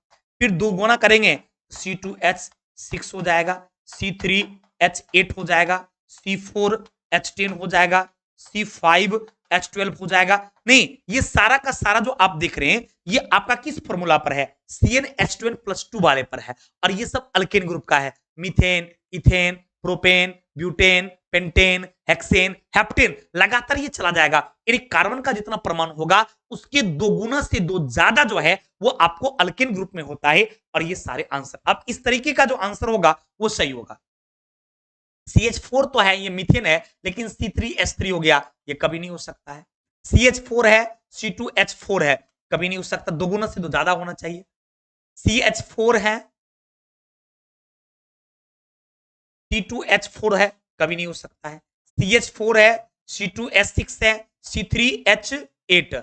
फिर 2 गुना करेंगे C2H6 हो जाएगा, C3H8 हो जाएगा, C4H10 हो जाएगा, C5H12 हो जाएगा। नहीं, ये सारा का सारा जो आप देख रहे हैं ये आपका किस फॉर्मूला पर है? CnH2n+2 वाले पर है। और ये सब अल्केन ग्रुप का है, methane, ethane, propane, butane, pentane, hexane, heptane, लगातार ये चला जाएगा। यानी कार्बन का जितना परमाणु होगा उसके 2 गुना से 2 ज्यादा जो है वो आपको अल्केन ग्रुप में होता है। और ये सारे आंसर अब इस तरीके का जो आंसर होगा वो सही होगा। CH4 तो है, ये मीथेन है, लेकिन C3H3 हो गया, ये कभी नहीं हो सकता है। CH4 है, C2H4 है, कभी नहीं हो सकता, 2 गुना से 2 ज्यादा होना चाहिए। CH4 है, C2H4 है, कभी नहीं हो सकता है। CH4 है, C2H6 है, C3H8,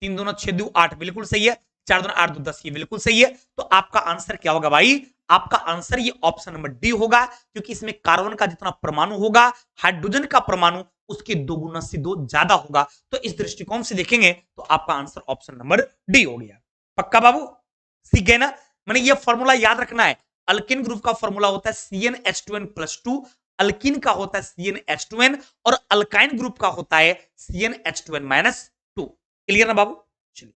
3 दूना 6 2 8 बिल्कुल सही है, 4 दूना 8 2 10 ये बिल्कुल सही है। तो आपका आंसर क्या होगा भाई? आपका आंसर ये ऑप्शन नंबर डी होगा, क्योंकि इसमें कार्बन का जितना परमाणु होगा हाइड्रोजन का परमाणु उसके 2 गुना से 2 ज्यादा होगा। तो इस दृष्टिकोण से देखेंगे तो आपका आंसर ऑप्शन नंबर डी हो गया। पक्का बाबू, सीख गए ना? मैंने ये फॉर्मूला याद रखना है। अल्किन ग्रुप का फॉर्मूला होता है CnH2n+2, अल्किन का होता है CnH2n और अल्काइन ग्रुप का होता है CnH2n-2। क्लियर ना बाबू? चलिए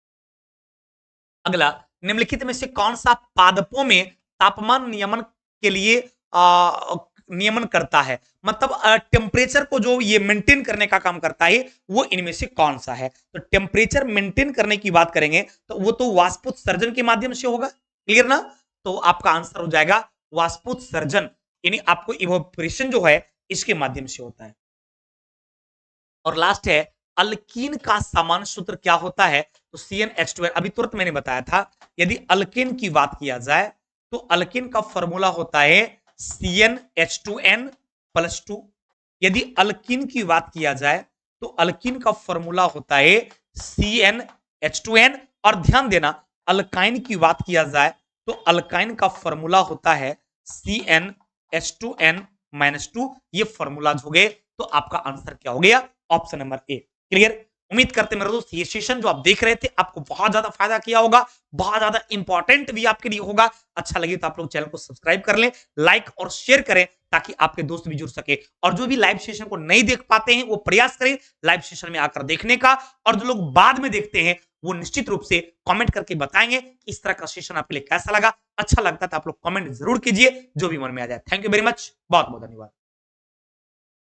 अगला, निम्नलिखित में से कौन सा पादपों में तापमान नियमन के लिए नियमन करता है? मतलब टेम्परेचर को जो ये मेंटेन करने का काम करता है वो इनमें से कौन सा है? तो टेम्परेचर मेंटेन करने की बात करेंगे तो वो तो वाष्पोत्सर्जन के माध्यम से होगा। क्लियर ना? तो आपका आंसर हो जाएगा वाष्पोत्सर्जन, यानी आपको इवोपोरेशन जो है इसके माध्यम से होता है। और लास्ट है, अल्कीन का सामान्य सूत्र क्या होता है? तो CnH2n, अभी तुरंत मैंने बताया था। यदि अल्कीन की बात किया जाए तो अल्कीन का फॉर्मूला होता है CnH2n+2। यदि अल्कीन की बात किया जाए तो अल्कीन का फॉर्मूला होता है CnH2n। और ध्यान देना, अल्काइन की बात किया जाए तो अल्काइन का फॉर्मूला होता है CnH2n-2। ये फॉर्मूलाज हो गए, तो आपका आंसर क्या हो गया? Option number A. क्लियर? उम्मीद करते मेरे दोस्त ये सेशन जो आप देख रहे थे आपको बहुत ज्यादा फायदा किया होगा, बहुत ज्यादा इंपॉर्टेंट भी आपके लिए होगा। अच्छा लगे तो आप लोग चैनल को सब्सक्राइब कर लें, लाइक और शेयर करें ताकि आपके दोस्त भी जुड़ सके। और जो भी लाइव सेशन को नहीं देख पाते हैं वो प्रयास करें लाइव सेशन में आकर देखने का। और जो लोग बाद में देखते हैं वो निश्चित रूप से कमेंट करके बताएंगे कि इस तरह का सेशन आपके लिए कैसा लगा। अच्छा लगता है तो आप लोग कमेंट जरूर कीजिए, जो भी मन में आ जाए। थैंक यू वेरी मच, बहुत बहुत धन्यवाद।